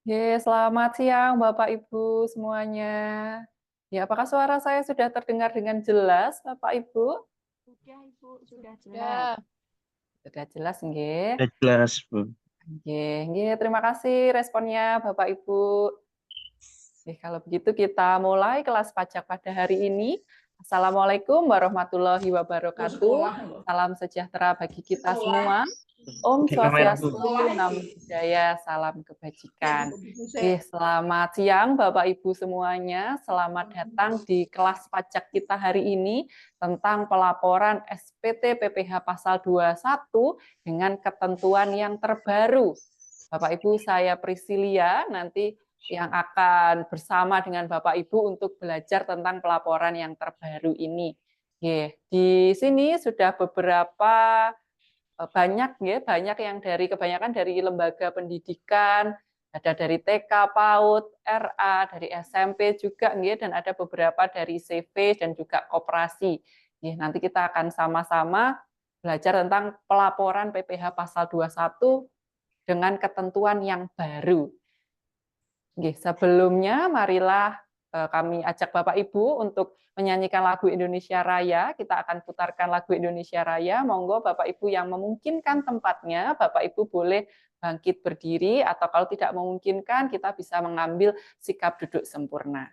Selamat siang Bapak Ibu semuanya. Apakah suara saya sudah terdengar dengan jelas Bapak Ibu? Sudah Ibu, sudah jelas. Ya, sudah jelas nggih. Sudah jelas, Bu. Nggih, terima kasih responnya Bapak Ibu. Kalau begitu kita mulai kelas pajak pada hari ini. Assalamualaikum warahmatullahi wabarakatuh. Salam sejahtera bagi kita semua. Om Swastiastu, Namo Buddhaya, salam kebajikan. Selamat siang Bapak Ibu semuanya. Selamat datang di kelas pajak kita hari ini tentang pelaporan SPT PPh pasal 21 dengan ketentuan yang terbaru. Bapak Ibu, saya Priscilia nanti yang akan bersama dengan Bapak Ibu untuk belajar tentang pelaporan yang terbaru ini. Di sini sudah beberapa banyak yang kebanyakan dari lembaga pendidikan, ada dari TK, PAUD, RA, dari SMP juga dan ada beberapa dari CV dan juga koperasi. Nanti kita akan sama-sama belajar tentang pelaporan PPh pasal 21 dengan ketentuan yang baru. Sebelumnya marilah kami ajak Bapak Ibu untuk menyanyikan lagu Indonesia Raya. Kita akan putarkan lagu Indonesia Raya. Monggo Bapak Ibu yang memungkinkan tempatnya, Bapak Ibu boleh bangkit berdiri, atau kalau tidak memungkinkan, kita bisa mengambil sikap duduk sempurna.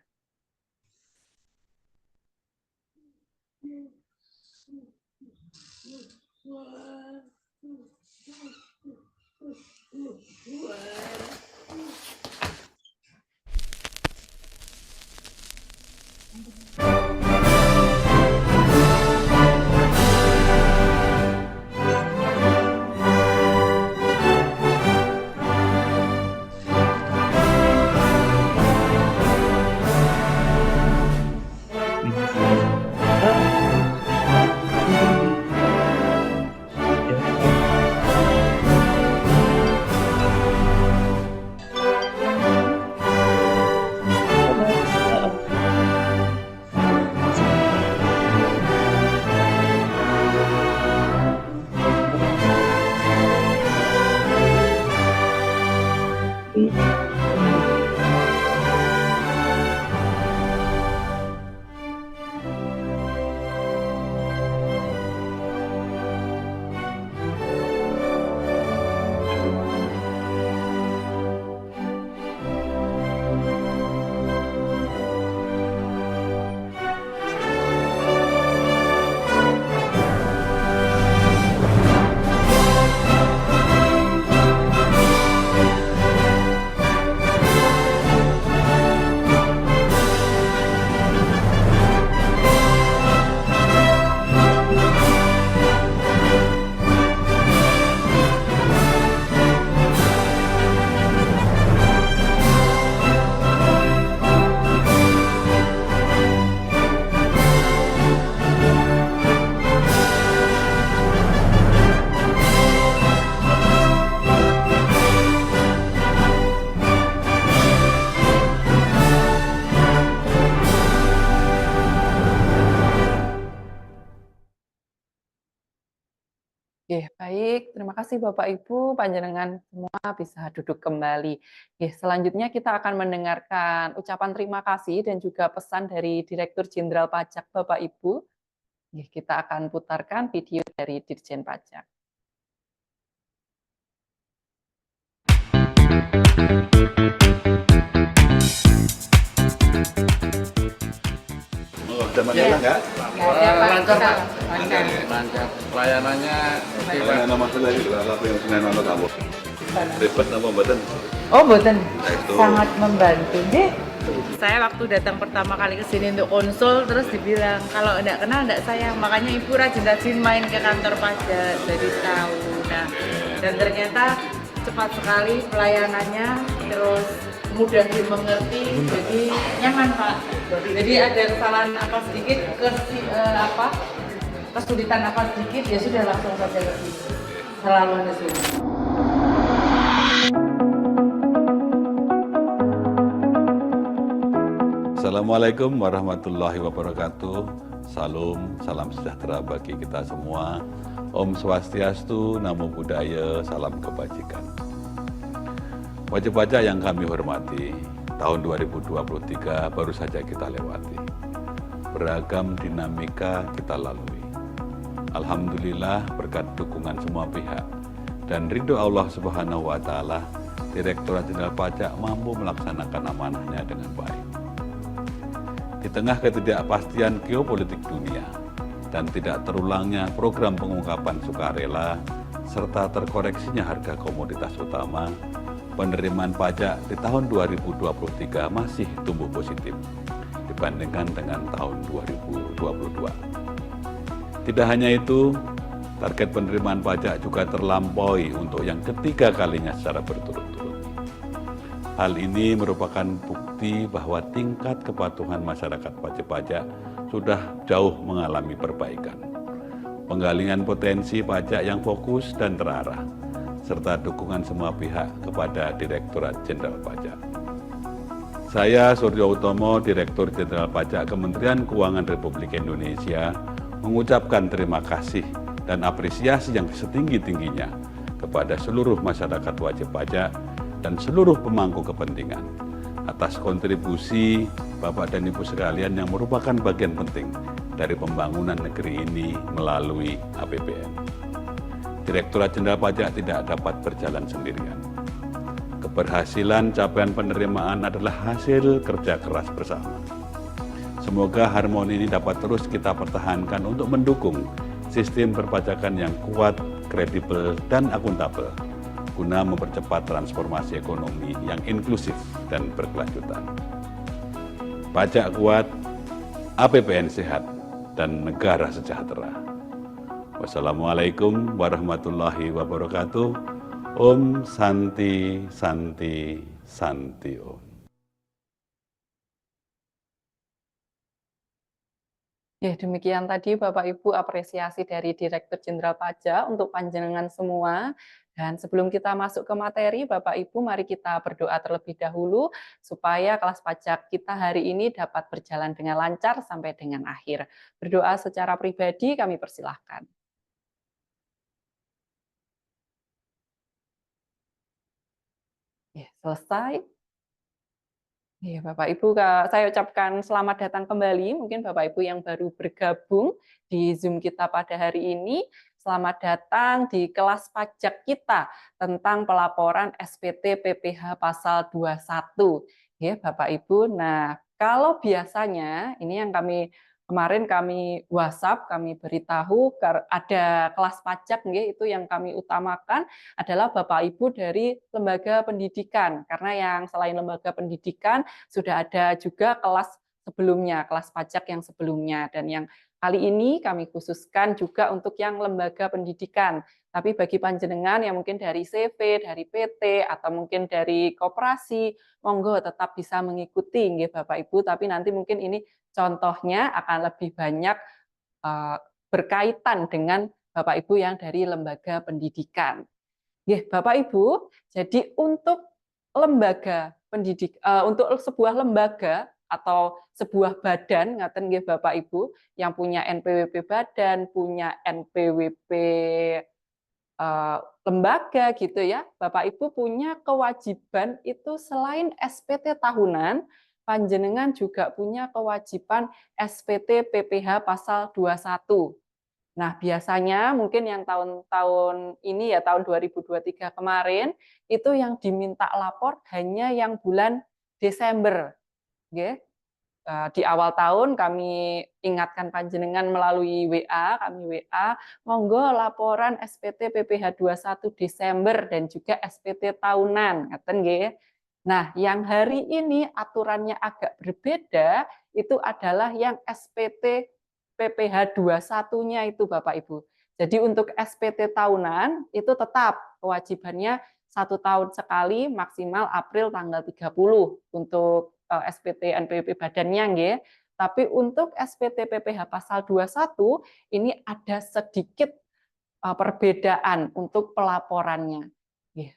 Baik, terima kasih Bapak Ibu, panjenengan semua bisa duduk kembali. Selanjutnya kita akan mendengarkan ucapan terima kasih dan juga pesan dari Direktur Jenderal Pajak Bapak Ibu. Kita akan putarkan video dari Dirjen Pajak. Ada masalah nggak? Lancar. Pelayanannya pelayanan masalah itu apa yang senang nonton kamu? Ribet apa mboten? Oh, mboten. itu. Sangat membantu. Saya waktu datang pertama kali ke sini untuk konsul, terus dibilang kalau enggak kenal enggak sayang. Makanya ibu rajin-rajin main ke kantor pajak, jadi tahu. Nah, dan ternyata cepat sekali pelayanannya, terus mudah dimengerti, jadi nyaman Pak. Jadi ada kesalahan apa sedikit, kesulitan apa sedikit, ya sudah langsung saja ke sini. Selalu ke sini. Assalamualaikum warahmatullahi wabarakatuh. Salam sejahtera bagi kita semua. Om Swastiastu, Namo Buddhaya, salam kebajikan. Wajib pajak yang kami hormati, tahun 2023 baru saja kita lewati. Beragam dinamika kita lalui. Alhamdulillah berkat dukungan semua pihak dan ridho Allah Subhanahu wa Ta'ala, Direktorat Jenderal Pajak mampu melaksanakan amanahnya dengan baik. Di tengah ketidakpastian geopolitik dunia dan tidak terulangnya program pengungkapan sukarela serta terkoreksinya harga komoditas utama, penerimaan pajak di tahun 2023 masih tumbuh positif dibandingkan dengan tahun 2022. Tidak hanya itu, target penerimaan pajak juga terlampaui untuk yang ketiga kalinya secara berturut-turut. Hal ini merupakan bukti bahwa tingkat kepatuhan masyarakat wajib pajak sudah jauh mengalami perbaikan. Penggalingan potensi pajak yang fokus dan terarah, serta dukungan semua pihak kepada Direktorat Jenderal Pajak. Saya Suryo Utomo, Direktur Jenderal Pajak Kementerian Keuangan Republik Indonesia, mengucapkan terima kasih dan apresiasi yang setinggi-tingginya kepada seluruh masyarakat wajib pajak dan seluruh pemangku kepentingan atas kontribusi Bapak dan Ibu sekalian yang merupakan bagian penting dari pembangunan negeri ini melalui APBN. Direktorat Jenderal Pajak tidak dapat berjalan sendirian. Keberhasilan capaian penerimaan adalah hasil kerja keras bersama. Semoga harmoni ini dapat terus kita pertahankan untuk mendukung sistem perpajakan yang kuat, kredibel, dan akuntabel, guna mempercepat transformasi ekonomi yang inklusif dan berkelanjutan. Pajak kuat, APBN sehat, dan negara sejahtera. Wassalamualaikum warahmatullahi wabarakatuh. Om Santi Santi Santi Om. Ya, demikian tadi Bapak Ibu apresiasi dari Direktur Jenderal Pajak untuk panjenengan semua. Dan sebelum kita masuk ke materi, Bapak Ibu mari kita berdoa terlebih dahulu supaya kelas pajak kita hari ini dapat berjalan dengan lancar sampai dengan akhir. Berdoa secara pribadi kami persilahkan. Ya, selesai. Ya, Bapak Ibu, saya ucapkan selamat datang kembali. Mungkin Bapak Ibu yang baru bergabung di Zoom kita pada hari ini, selamat datang di kelas pajak kita tentang pelaporan SPT PPh pasal 21. Ya, Bapak Ibu. Nah, kalau biasanya ini yang kemarin kami WhatsApp, kami beritahu ada kelas pajak itu yang kami utamakan adalah Bapak Ibu dari lembaga pendidikan. Karena yang selain lembaga pendidikan sudah ada juga kelas sebelumnya, kelas pajak yang sebelumnya. Dan yang kali ini kami khususkan juga untuk yang lembaga pendidikan. Tapi bagi panjenengan yang mungkin dari CV, dari PT, atau mungkin dari koperasi, monggo tetap bisa mengikuti Bapak Ibu. Tapi nanti mungkin ini contohnya akan lebih banyak berkaitan dengan Bapak Ibu yang dari lembaga pendidikan. Bapak Ibu, jadi untuk untuk sebuah lembaga atau sebuah badan, ngaten nggih Bapak Ibu, yang punya NPWP badan, punya NPWP lembaga gitu ya, Bapak Ibu punya kewajiban itu selain SPT tahunan, panjenengan juga punya kewajiban SPT PPh pasal 21. Nah, biasanya mungkin yang tahun-tahun ini ya, tahun 2023 kemarin, itu yang diminta lapor hanya yang bulan Desember. Di awal tahun kami ingatkan panjenengan melalui WA, monggo laporan SPT PPh 21 Desember dan juga SPT tahunan, ngaten nggih. Nah, yang hari ini aturannya agak berbeda, itu adalah yang SPT PPh 21-nya itu Bapak Ibu. Jadi untuk SPT tahunan itu tetap kewajibannya 1 tahun sekali maksimal April tanggal 30 untuk SPT NPWP badannya nggih. Tapi untuk SPT PPh pasal 21 ini ada sedikit perbedaan untuk pelaporannya.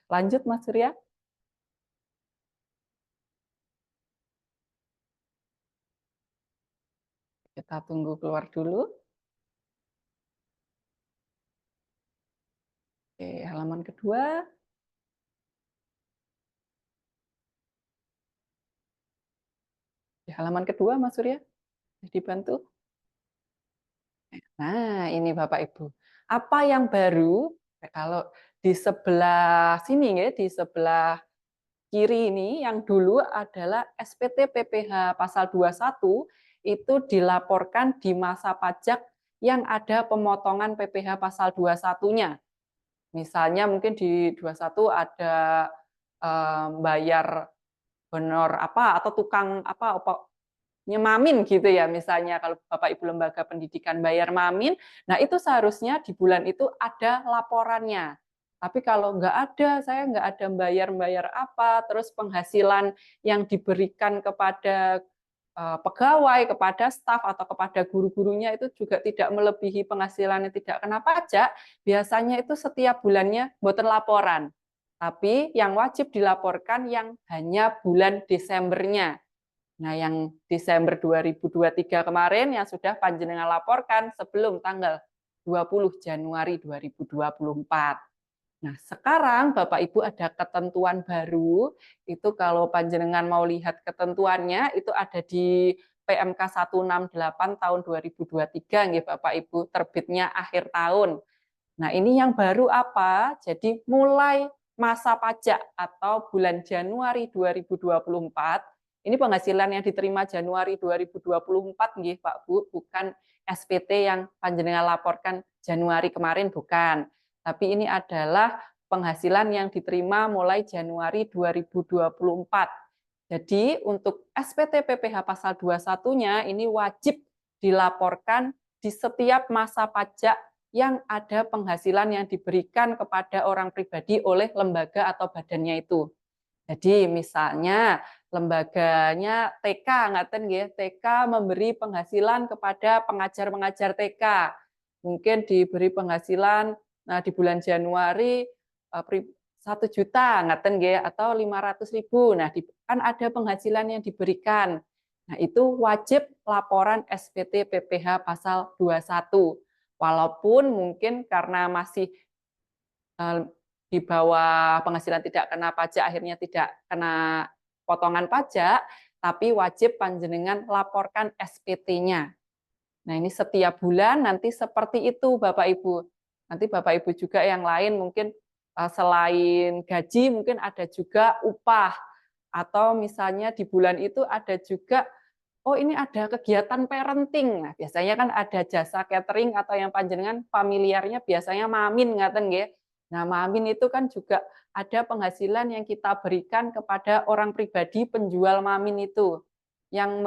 Lanjut Mas Surya. Kita tunggu keluar dulu. Oke, halaman kedua. halaman kedua Mas Surya. Dibantu. Nah, ini Bapak Ibu. Apa yang baru? Kalau di sebelah sini ya, di sebelah kiri ini yang dulu adalah SPT PPh pasal 21 itu dilaporkan di masa pajak yang ada pemotongan PPh pasal 21-nya. Misalnya mungkin di 21 ada bayar honor apa atau tukang apa mamin gitu ya, misalnya kalau Bapak Ibu lembaga pendidikan bayar mamin, nah itu seharusnya di bulan itu ada laporannya. Tapi kalau nggak ada, saya nggak ada bayar apa, terus penghasilan yang diberikan kepada pegawai, kepada staf atau kepada guru-gurunya itu juga tidak melebihi penghasilan yang tidak kena pajak, biasanya itu setiap bulannya boten laporan. Tapi yang wajib dilaporkan yang hanya bulan Desembernya. Nah, yang Desember 2023 kemarin yang sudah panjenengan laporkan sebelum tanggal 20 Januari 2024. Nah, sekarang Bapak Ibu ada ketentuan baru, itu kalau panjenengan mau lihat ketentuannya, itu ada di PMK 168 tahun 2023, nggih Bapak Ibu, terbitnya akhir tahun. Nah, ini yang baru apa? Jadi mulai masa pajak atau bulan Januari 2024, ini penghasilan yang diterima Januari 2024, nggih Pak Bu, bukan SPT yang panjenengan laporkan Januari kemarin, bukan. Tapi ini adalah penghasilan yang diterima mulai Januari 2024. Jadi untuk SPT PPh pasal 21-nya ini wajib dilaporkan di setiap masa pajak yang ada penghasilan yang diberikan kepada orang pribadi oleh lembaga atau badannya itu. Jadi misalnya lembaganya TK, ngaten nggih, TK memberi penghasilan kepada pengajar-pengajar TK. Mungkin diberi penghasilan nah di bulan Januari 1 juta, ngaten nggih, atau 500.000. Nah, kan ada penghasilan yang diberikan. Nah, itu wajib laporan SPT PPh pasal 21. Walaupun mungkin karena masih di bawah penghasilan tidak kena pajak, akhirnya tidak kena potongan pajak, tapi wajib panjenengan laporkan SPT-nya. Nah, ini setiap bulan nanti seperti itu Bapak Ibu. Nanti Bapak Ibu juga yang lain mungkin selain gaji mungkin ada juga upah, atau misalnya di bulan itu ada juga oh ini ada kegiatan parenting. Nah, biasanya kan ada jasa catering atau yang panjenengan familiarnya biasanya mamin ngaten nggih. Nah, mamin itu kan juga ada penghasilan yang kita berikan kepada orang pribadi penjual mamin itu yang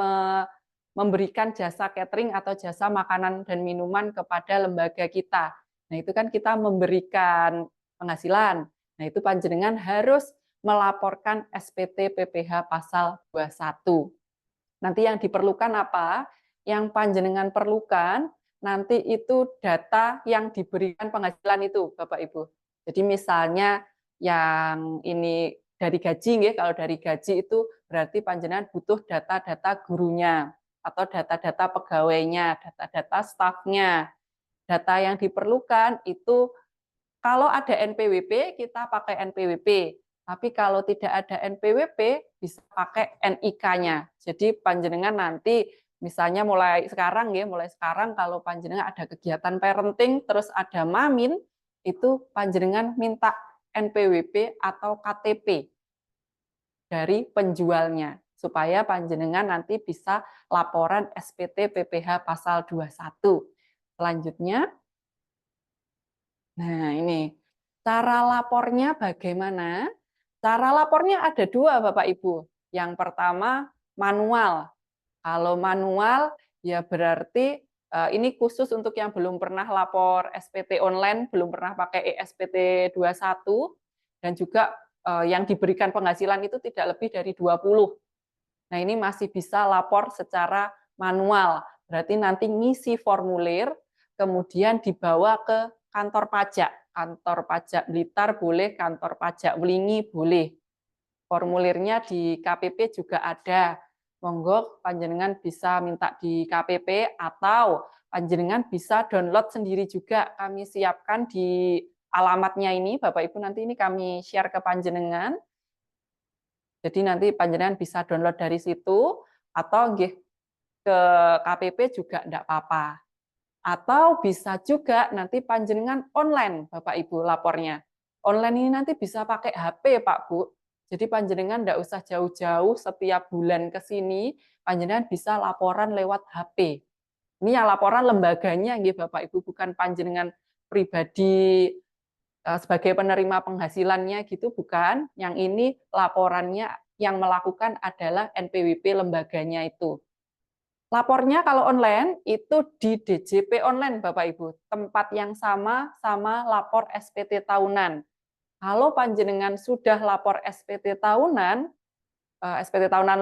memberikan jasa catering atau jasa makanan dan minuman kepada lembaga kita. Nah, itu kan kita memberikan penghasilan. Nah, itu panjenengan harus melaporkan SPT PPh pasal 21. Nanti yang diperlukan apa? Yang panjenengan perlukan nanti itu data yang diberikan penghasilan itu, Bapak Ibu. Jadi misalnya yang ini dari gaji, nggih, kalau dari gaji itu berarti panjenengan butuh data-data gurunya atau data-data pegawainya, data-data stafnya. Data yang diperlukan itu kalau ada NPWP kita pakai NPWP. Tapi kalau tidak ada NPWP bisa pakai NIK-nya. Jadi panjenengan nanti misalnya mulai sekarang kalau panjenengan ada kegiatan parenting terus ada mamin, itu panjenengan minta NPWP atau KTP dari penjualnya supaya panjenengan nanti bisa laporan SPT PPh pasal 21. Selanjutnya, nah ini cara lapornya bagaimana? Cara lapornya ada dua Bapak Ibu. Yang pertama manual. Kalau manual ya berarti ini khusus untuk yang belum pernah lapor SPT online, belum pernah pakai ESPT 21 dan juga yang diberikan penghasilan itu tidak lebih dari 20. Nah, ini masih bisa lapor secara manual. Berarti nanti ngisi formulir kemudian dibawa ke kantor pajak. Kantor pajak Blitar boleh, kantor pajak Wlingi boleh. Formulirnya di KPP juga ada. Monggo panjenengan bisa minta di KPP atau panjenengan bisa download sendiri juga. Kami siapkan di alamatnya ini, Bapak Ibu nanti ini kami share ke panjenengan. Jadi nanti panjenengan bisa download dari situ. atau nggih ke KPP juga enggak apa-apa. Atau bisa juga nanti panjenengan online Bapak Ibu lapornya. Online ini nanti bisa pakai HP Pak Bu. Jadi panjenengan enggak usah jauh-jauh setiap bulan ke sini, panjenengan bisa laporan lewat HP. Ini yang laporan lembaganya nggih Bapak Ibu, bukan panjenengan pribadi sebagai penerima penghasilannya gitu, bukan. Yang ini laporannya yang melakukan adalah NPWP lembaganya itu. Lapornya kalau online itu di DJP online Bapak Ibu, tempat yang sama lapor SPT tahunan. Kalau panjenengan sudah lapor SPT tahunan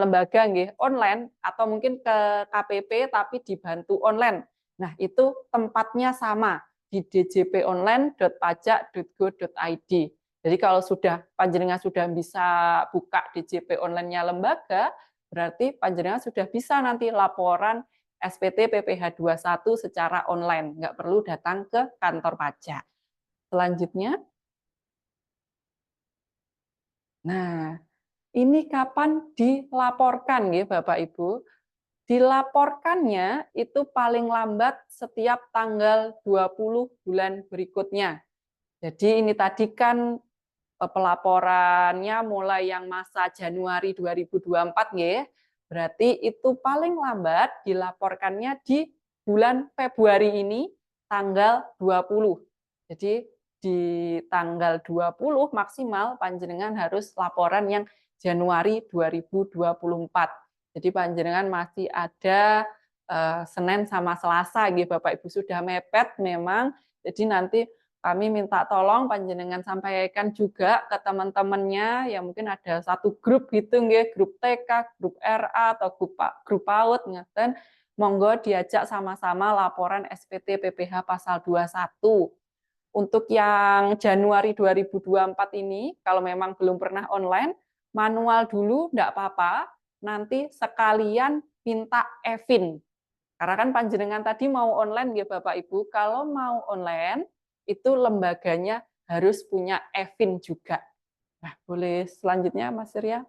lembaga nggih online atau mungkin ke KPP tapi dibantu online. Nah, itu tempatnya sama di djponline.pajak.go.id. Jadi kalau panjenengan sudah bisa buka DJP online-nya lembaga, berarti panjenengan sudah bisa nanti laporan SPT PPh 21 secara online, nggak perlu datang ke kantor pajak. Selanjutnya, nah ini kapan dilaporkan ya Bapak Ibu? Dilaporkannya itu paling lambat setiap tanggal 20 bulan berikutnya. Jadi ini tadi kan pelaporannya mulai yang masa Januari 2024 ya. Berarti itu paling lambat dilaporkannya di bulan Februari ini tanggal 20. Jadi di tanggal 20 maksimal panjenengan harus laporan yang Januari 2024. Jadi panjenengan masih ada Senin sama Selasa gitu Bapak Ibu, sudah mepet memang. Jadi nanti kami minta tolong panjenengan sampaikan juga ke teman-temannya yang mungkin ada satu grup gitu nggih, grup TK, grup RA atau grup PAUD ngeten. Monggo diajak sama-sama laporan SPT PPh pasal 21. Untuk yang Januari 2024 ini kalau memang belum pernah online, manual dulu enggak apa-apa. Nanti sekalian minta EVIN. Karena kan panjenengan tadi mau online ya Bapak Ibu, kalau mau online itu lembaganya harus punya EVIN juga. Nah, boleh selanjutnya Mas Surya.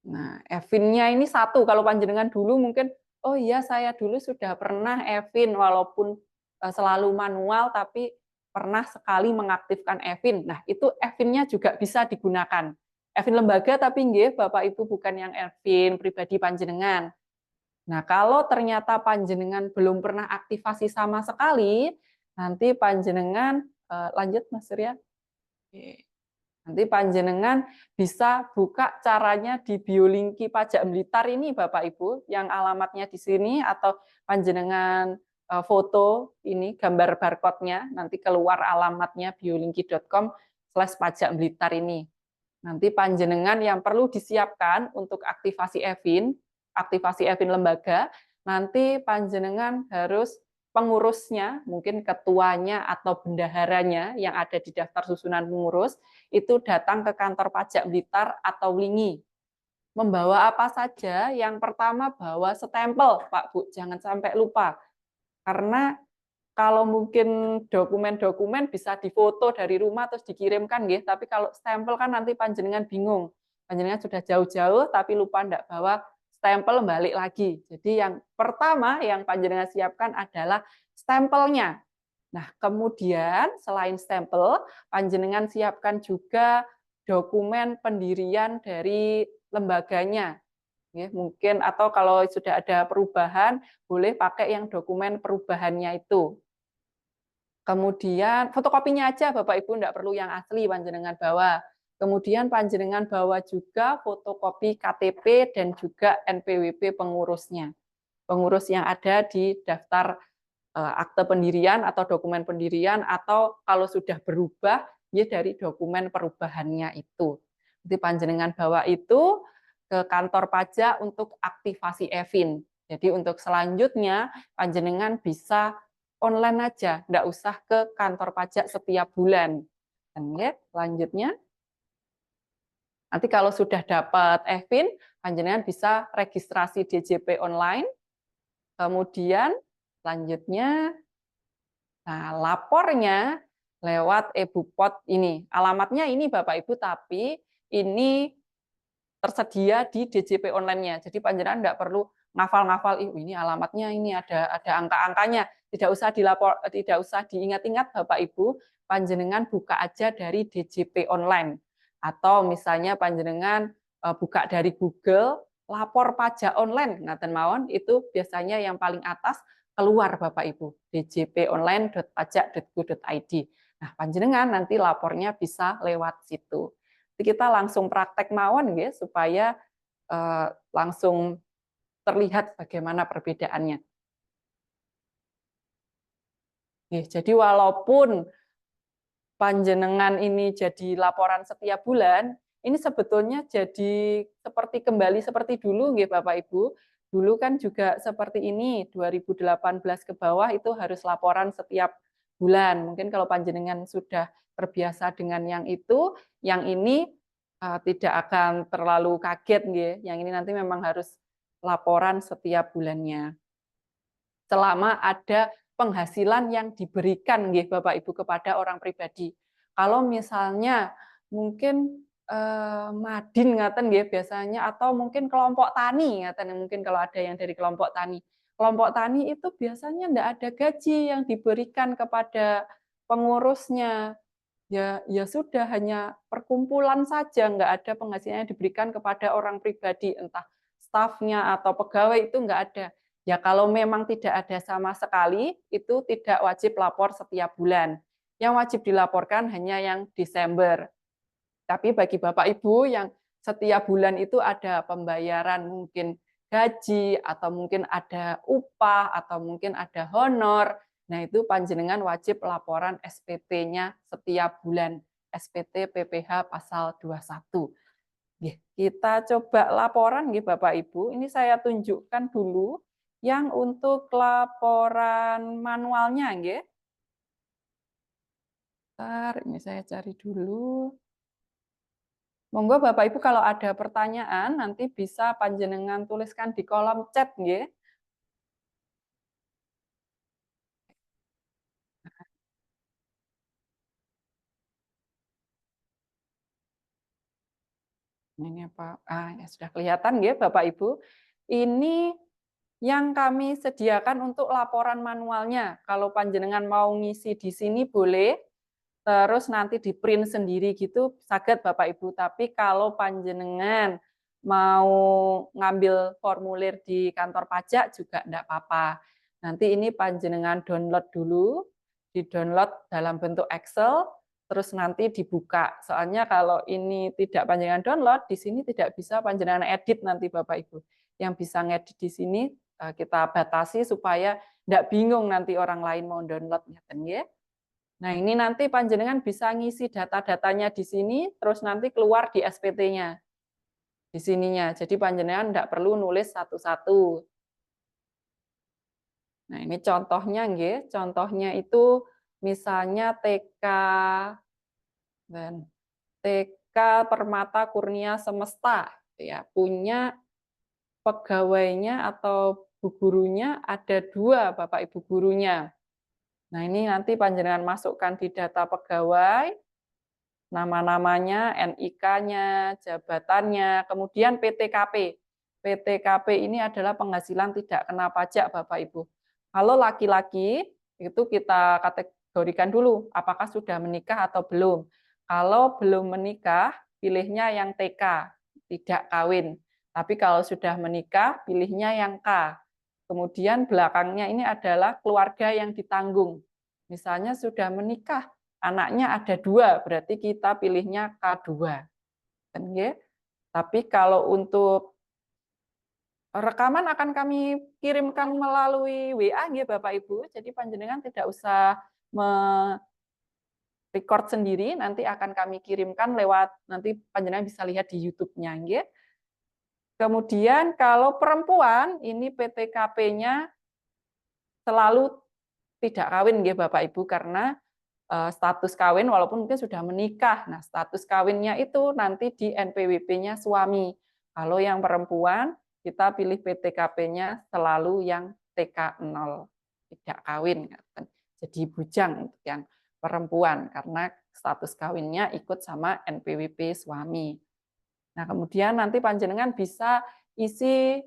Nah, EVIN-nya ini satu, kalau panjenengan dulu mungkin, oh iya saya dulu sudah pernah EVIN walaupun selalu manual tapi pernah sekali mengaktifkan EVIN. Nah, itu EVIN-nya juga bisa digunakan. EVIN lembaga tapi nggih Bapak Ibu bukan yang EVIN pribadi panjenengan. Nah, kalau ternyata panjenengan belum pernah aktivasi sama sekali, nanti panjenengan lanjut Mas Surya. Nanti panjenengan bisa buka caranya di Biolinki Pajak Blitar ini Bapak Ibu, yang alamatnya di sini atau panjenengan foto ini gambar barcode-nya, nanti keluar alamatnya biolinki.com/pajak Blitar ini. Nanti panjenengan yang perlu disiapkan untuk aktivasi EVIN lembaga, nanti panjenengan harus pengurusnya, mungkin ketuanya atau bendaharanya yang ada di daftar susunan pengurus, itu datang ke kantor pajak Blitar atau Lingi. Membawa apa saja? Yang pertama bawa stempel, Pak Bu, jangan sampai lupa. Karena kalau mungkin dokumen-dokumen bisa difoto dari rumah terus dikirimkan, nggih. Tapi kalau stempel kan nanti panjenengan bingung. Panjenengan sudah jauh-jauh tapi lupa ndak bawa stempel balik lagi. Jadi yang pertama yang panjenengan siapkan adalah stempelnya. Nah, kemudian selain stempel, panjenengan siapkan juga dokumen pendirian dari lembaganya. Mungkin atau kalau sudah ada perubahan, boleh pakai yang dokumen perubahannya itu. Kemudian fotokopinya aja Bapak Ibu, enggak perlu yang asli panjenengan bawa. Kemudian panjenengan bawa juga fotokopi KTP dan juga NPWP pengurusnya. Pengurus yang ada di daftar akte pendirian atau dokumen pendirian atau kalau sudah berubah ya dari dokumen perubahannya itu. Jadi panjenengan bawa itu ke kantor pajak untuk aktivasi EVIN. Jadi untuk selanjutnya panjenengan bisa online aja, enggak usah ke kantor pajak setiap bulan. Dan ya, selanjutnya nanti kalau sudah dapat EVIN, panjenengan bisa registrasi DJP online. Kemudian selanjutnya nah, lapornya lewat e-Bupot ini. Alamatnya ini Bapak Ibu, tapi ini tersedia di DJP online-nya. Jadi panjenengan tidak perlu ngafal-ngafal, ini alamatnya, ini ada angka-angkanya. Tidak usah diingat-ingat Bapak Ibu, panjenengan buka aja dari DJP online. Atau misalnya panjenengan buka dari Google, lapor pajak online, ngaten mawon, itu biasanya yang paling atas keluar Bapak Ibu, djponline.pajak.go.id. Nah, panjenengan nanti lapornya bisa lewat situ. Jadi kita langsung praktek mawon nggih supaya langsung terlihat bagaimana perbedaannya. Jadi walaupun panjenengan ini jadi laporan setiap bulan, ini sebetulnya jadi seperti kembali seperti dulu nggih Bapak Ibu. Dulu kan juga seperti ini, 2018 ke bawah itu harus laporan setiap bulan. Mungkin kalau panjenengan sudah terbiasa dengan yang itu, yang ini tidak akan terlalu kaget nggih. Yang ini nanti memang harus laporan setiap bulannya. Selama ada penghasilan yang diberikan nggih Bapak Ibu kepada orang pribadi. Kalau misalnya mungkin Madin ngaten nggih biasanya, atau mungkin kelompok tani ngaten, mungkin kalau ada yang dari kelompok tani. Kelompok tani itu biasanya enggak ada gaji yang diberikan kepada pengurusnya. Ya sudah, hanya perkumpulan saja, enggak ada penghasilan yang diberikan kepada orang pribadi, entah stafnya atau pegawai, itu enggak ada. Ya kalau memang tidak ada sama sekali, itu tidak wajib lapor setiap bulan. Yang wajib dilaporkan hanya yang Desember. Tapi bagi Bapak Ibu yang setiap bulan itu ada pembayaran mungkin gaji, atau mungkin ada upah, atau mungkin ada honor, nah itu panjenengan wajib laporan SPT-nya setiap bulan. SPT PPh pasal 21. Kita coba laporan nggih Bapak Ibu. Ini saya tunjukkan dulu yang untuk laporan manualnya nggih. Bentar, ini saya cari dulu. Monggo Bapak Ibu kalau ada pertanyaan nanti bisa panjenengan tuliskan di kolom chat nggih. Ini apa? Ya sudah kelihatan nggih Bapak Ibu. Ini yang kami sediakan untuk laporan manualnya. Kalau panjenengan mau ngisi di sini boleh, terus nanti di print sendiri gitu saged Bapak Ibu. Tapi kalau panjenengan mau ngambil formulir di kantor pajak juga enggak apa-apa. Nanti ini panjenengan download dulu, di-download dalam bentuk Excel, terus nanti dibuka. Soalnya kalau ini tidak panjenengan download, di sini tidak bisa panjenengan edit nanti Bapak Ibu. Yang bisa ngedit di sini kita batasi supaya tidak bingung nanti orang lain mau download. Nah ini nanti panjenengan bisa ngisi data-datanya di sini, terus nanti keluar di SPT-nya. Di sininya, jadi panjenengan tidak perlu nulis satu-satu. Nah ini contohnya nggih, contohnya itu misalnya TK dan TK Permata Kurnia Semesta, ya punya pegawainya atau bu gurunya ada 2 Bapak Ibu gurunya. Nah ini nanti panjenengan masukkan di data pegawai, nama-namanya, NIK-nya, jabatannya, kemudian PTKP. PTKP ini adalah penghasilan tidak kena pajak Bapak Ibu. Kalau laki-laki itu kita kategorikan dulu apakah sudah menikah atau belum. Kalau belum menikah, pilihnya yang TK, tidak kawin. Tapi kalau sudah menikah, pilihnya yang K. Kemudian belakangnya ini adalah keluarga yang ditanggung. Misalnya sudah menikah, anaknya ada 2, berarti kita pilihnya K2. Tapi kalau untuk rekaman akan kami kirimkan melalui WA nggih Bapak Ibu. Jadi panjenengan tidak usah record sendiri, nanti akan kami kirimkan lewat, nanti panjenengan bisa lihat di YouTube-nya nggih. Kemudian kalau perempuan ini PTKP-nya selalu tidak kawin nggih Bapak Ibu, karena status kawin walaupun mungkin sudah menikah. Nah, status kawinnya itu nanti di NPWP-nya suami. Kalau yang perempuan kita pilih PTKP-nya selalu yang TK0, tidak kawin. Jadi bujang untuk yang perempuan karena status kawinnya ikut sama NPWP suami. Nah, kemudian nanti panjenengan bisa isi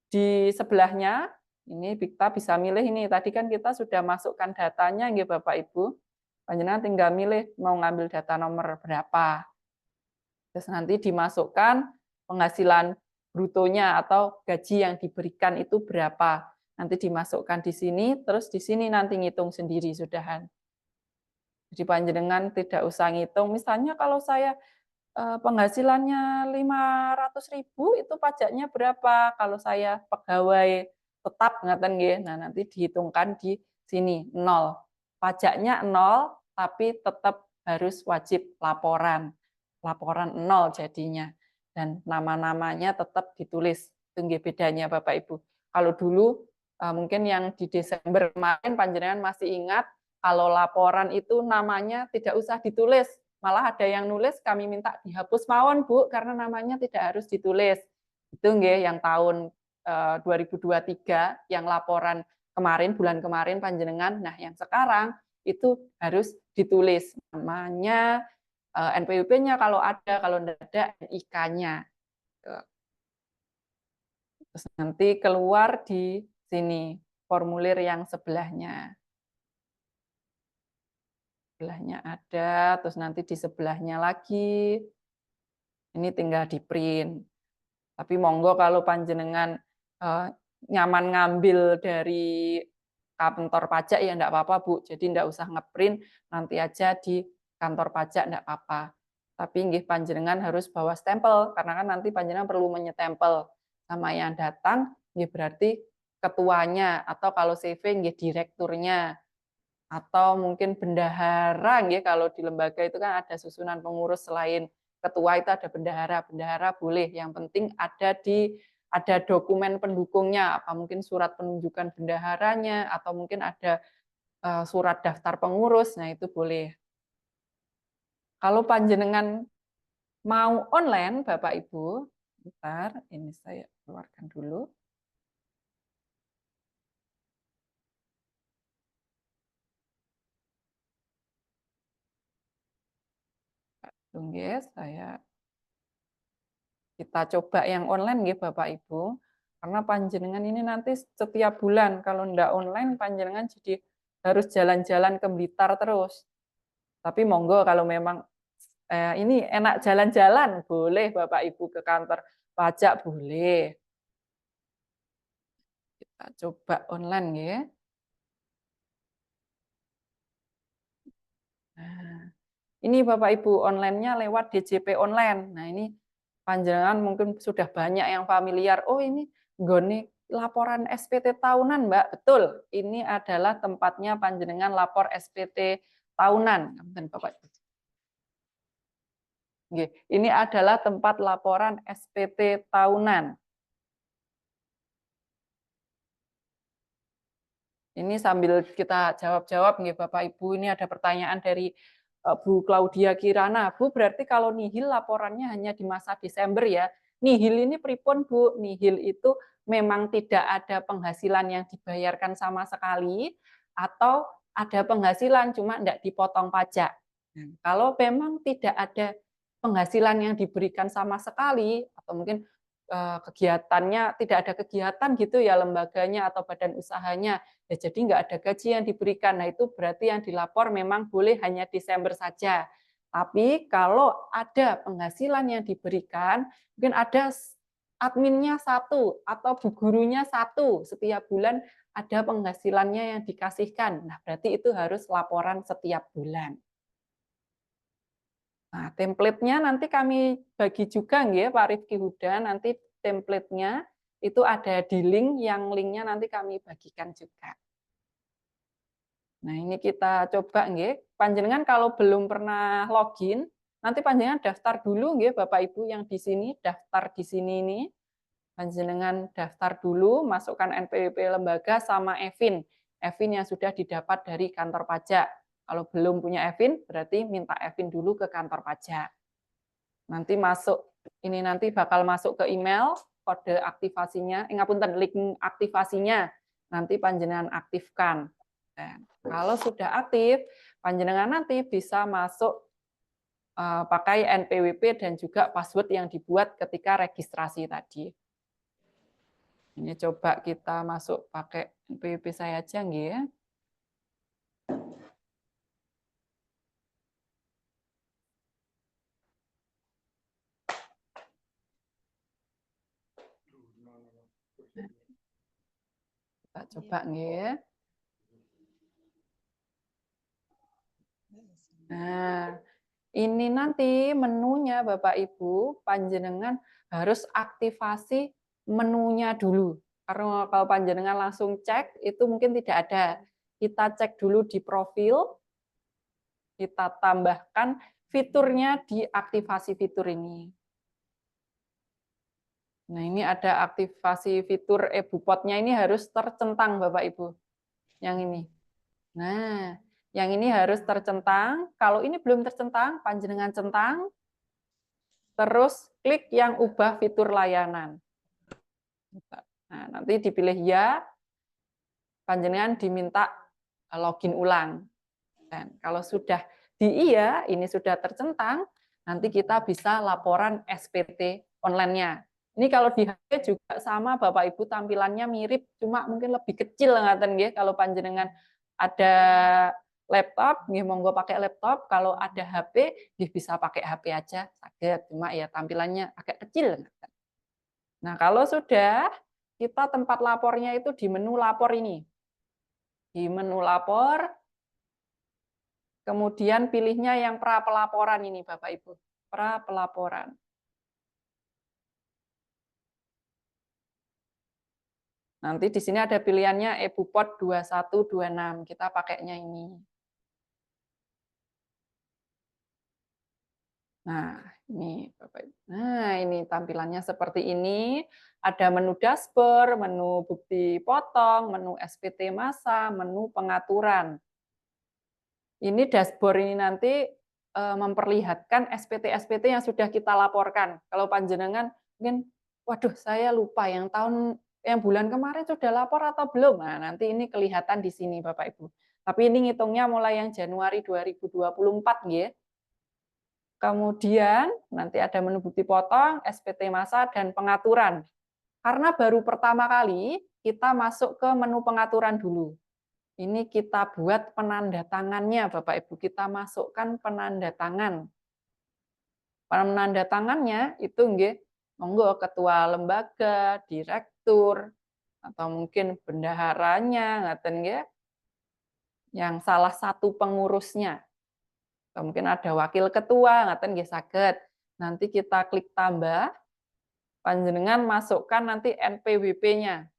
di sebelahnya. Ini kita bisa milih ini. Tadi kan kita sudah masukkan datanya, nggih Bapak Ibu. Panjenengan tinggal milih mau ngambil data nomor berapa. Terus nanti dimasukkan penghasilan brutonya atau gaji yang diberikan itu berapa. Nanti dimasukkan di sini, terus di sini nanti ngitung sendiri sudahan. Jadi panjenengan tidak usah ngitung. Misalnya kalau saya penghasilannya 500.000 itu pajaknya berapa? Kalau saya pegawai tetap ngaten nggih. Nah, nanti dihitungkan di sini 0. Pajaknya 0, tapi tetap harus wajib laporan. Laporan 0 jadinya. Dan nama-namanya tetap ditulis. Itu nggih bedanya Bapak Ibu. Kalau dulu mungkin yang di Desember kemarin panjenengan masih ingat kalau laporan itu namanya tidak usah ditulis. Malah ada yang nulis kami minta dihapus mawon Bu karena namanya tidak harus ditulis. Itu nggih yang tahun 2023 yang laporan kemarin bulan kemarin panjenengan. Nah, yang sekarang itu harus ditulis namanya, NPWP-nya kalau ada, kalau tidak ada NIK-nya. Terus nanti keluar di sini formulir yang sebelahnya. Sebelahnya ada, terus nanti di sebelahnya lagi, ini tinggal di print. Tapi monggo kalau panjenengan nyaman ngambil dari kantor pajak ya enggak apa-apa Bu. Jadi enggak usah ngeprint, nanti aja di kantor pajak enggak apa-apa. Tapi nggih panjenengan harus bawa stempel karena kan nanti panjenengan perlu menyetempel sama yang datang, nggih berarti ketuanya atau kalau CV nggih direkturnya. Atau mungkin bendahara, nggih, kalau di lembaga itu kan ada susunan pengurus selain ketua itu ada bendahara. Bendahara boleh, yang penting ada dokumen pendukungnya, apa mungkin surat penunjukan bendaharanya, atau mungkin ada surat daftar pengurus, nah itu boleh. Kalau panjenengan mau online, Bapak Ibu, bentar, ini saya keluarkan dulu. Tunggu, kita coba yang online nggih Bapak Ibu. Karena panjenengan ini nanti setiap bulan kalau ndak online panjenengan jadi harus jalan-jalan ke Blitar terus. Tapi monggo kalau memang ini enak jalan-jalan boleh Bapak Ibu ke kantor pajak boleh. Kita coba online ya. Nah, ini Bapak Ibu online-nya lewat DJP online. Nah, ini panjenengan mungkin sudah banyak yang familiar. Oh, ini nggone laporan SPT tahunan, Mbak. Betul. Ini adalah tempatnya panjenengan lapor SPT tahunan. Bapak. Ini adalah tempat laporan SPT tahunan. Ini sambil kita jawab-jawab nih Bapak Ibu, ini ada pertanyaan dari Bu Claudia Kirana. Bu, berarti kalau nihil laporannya hanya di masa Desember ya. Nihil ini pripun Bu? Nihil itu memang tidak ada penghasilan yang dibayarkan sama sekali atau ada penghasilan cuma tidak dipotong pajak. Nah, kalau memang tidak ada penghasilan yang diberikan sama sekali atau mungkin kegiatannya tidak ada kegiatan gitu ya lembaganya atau badan usahanya ya jadi nggak ada gaji yang diberikan. Nah itu berarti yang dilapor memang boleh hanya Desember saja. Tapi kalau ada penghasilan yang diberikan, mungkin ada adminnya 1 atau bu gurunya 1 setiap bulan ada penghasilannya yang dikasihkan. Nah berarti itu harus laporan setiap bulan. Nah, template-nya nanti kami bagi juga nggih Pak Rifki Huda, nanti template-nya itu ada di link, yang linknya nanti kami bagikan juga. Nah, ini kita coba nggih. Panjenengan kalau belum pernah login, nanti panjenengan daftar dulu nggih Bapak Ibu yang di sini, daftar di sini ini. Panjenengan daftar dulu, masukkan NPWP lembaga sama EVIN. EVIN yang sudah didapat dari kantor pajak. Kalau belum punya EVIN, berarti minta EVIN dulu ke kantor pajak. Nanti masuk, ini nanti bakal masuk ke email, kode aktivasinya, ngapunten, link aktivasinya, nanti panjenengan aktifkan. Dan kalau sudah aktif, panjenengan nanti bisa masuk pakai NPWP dan juga password yang dibuat ketika registrasi tadi. Ini coba kita masuk pakai NPWP saya aja nggih ya. Kita coba nggih. Nah, ini nanti menunya Bapak Ibu, panjenengan harus aktifasi menunya dulu. Karena kalau panjenengan langsung cek, itu mungkin tidak ada. Kita cek dulu di profil, kita tambahkan fiturnya di aktivasi fitur ini. Nah, ini ada aktivasi fitur e-Bupotnya ini harus tercentang Bapak Ibu. Yang ini. Nah, yang ini harus tercentang. Kalau ini belum tercentang, panjenengan centang. Terus klik yang ubah fitur layanan. Nah, nanti dipilih ya. Panjenengan diminta login ulang. Dan kalau sudah di iya, ini sudah tercentang, nanti kita bisa laporan SPT online-nya. Ini kalau di HP juga sama Bapak Ibu tampilannya mirip, cuma mungkin lebih kecil ngaten nggih kalau panjenengan ada laptop, nggih monggo pakai laptop, kalau ada HP nggih bisa pakai HP aja, saged, cuma ya tampilannya agak kecil. Nah, kalau sudah kita tempat lapornya itu di menu lapor ini. Di menu lapor, kemudian pilihnya yang pra pelaporan ini Bapak Ibu, pra pelaporan. Nanti di sini ada pilihannya e-Bupot 2126. Kita pakainya ini. Nah, ini Bapak Ibu. Nah, ini tampilannya seperti ini. Ada menu dashboard, menu bukti potong, menu SPT massa, menu pengaturan. Ini dashboard ini nanti memperlihatkan SPT-SPT yang sudah kita laporkan. Kalau panjenengan mungkin, waduh saya lupa yang bulan kemarin sudah lapor atau belum. Nah, nanti ini kelihatan di sini Bapak Ibu. Tapi ini ngitungnya mulai yang Januari 2024 nggih. Kemudian nanti ada menu bukti potong, SPT massa dan pengaturan. Karena baru pertama kali kita masuk ke menu pengaturan dulu. Ini kita buat penanda tangannya Bapak Ibu, kita masukkan penanda tangan. Penanda tangannya itu nggih monggo ketua lembaga, direktur, atau mungkin bendaharanya, ngaten nggih. Yang salah satu pengurusnya. Atau mungkin ada wakil ketua, ngaten nggih saged. Nanti kita klik tambah, panjenengan masukkan nanti NPWP-nya.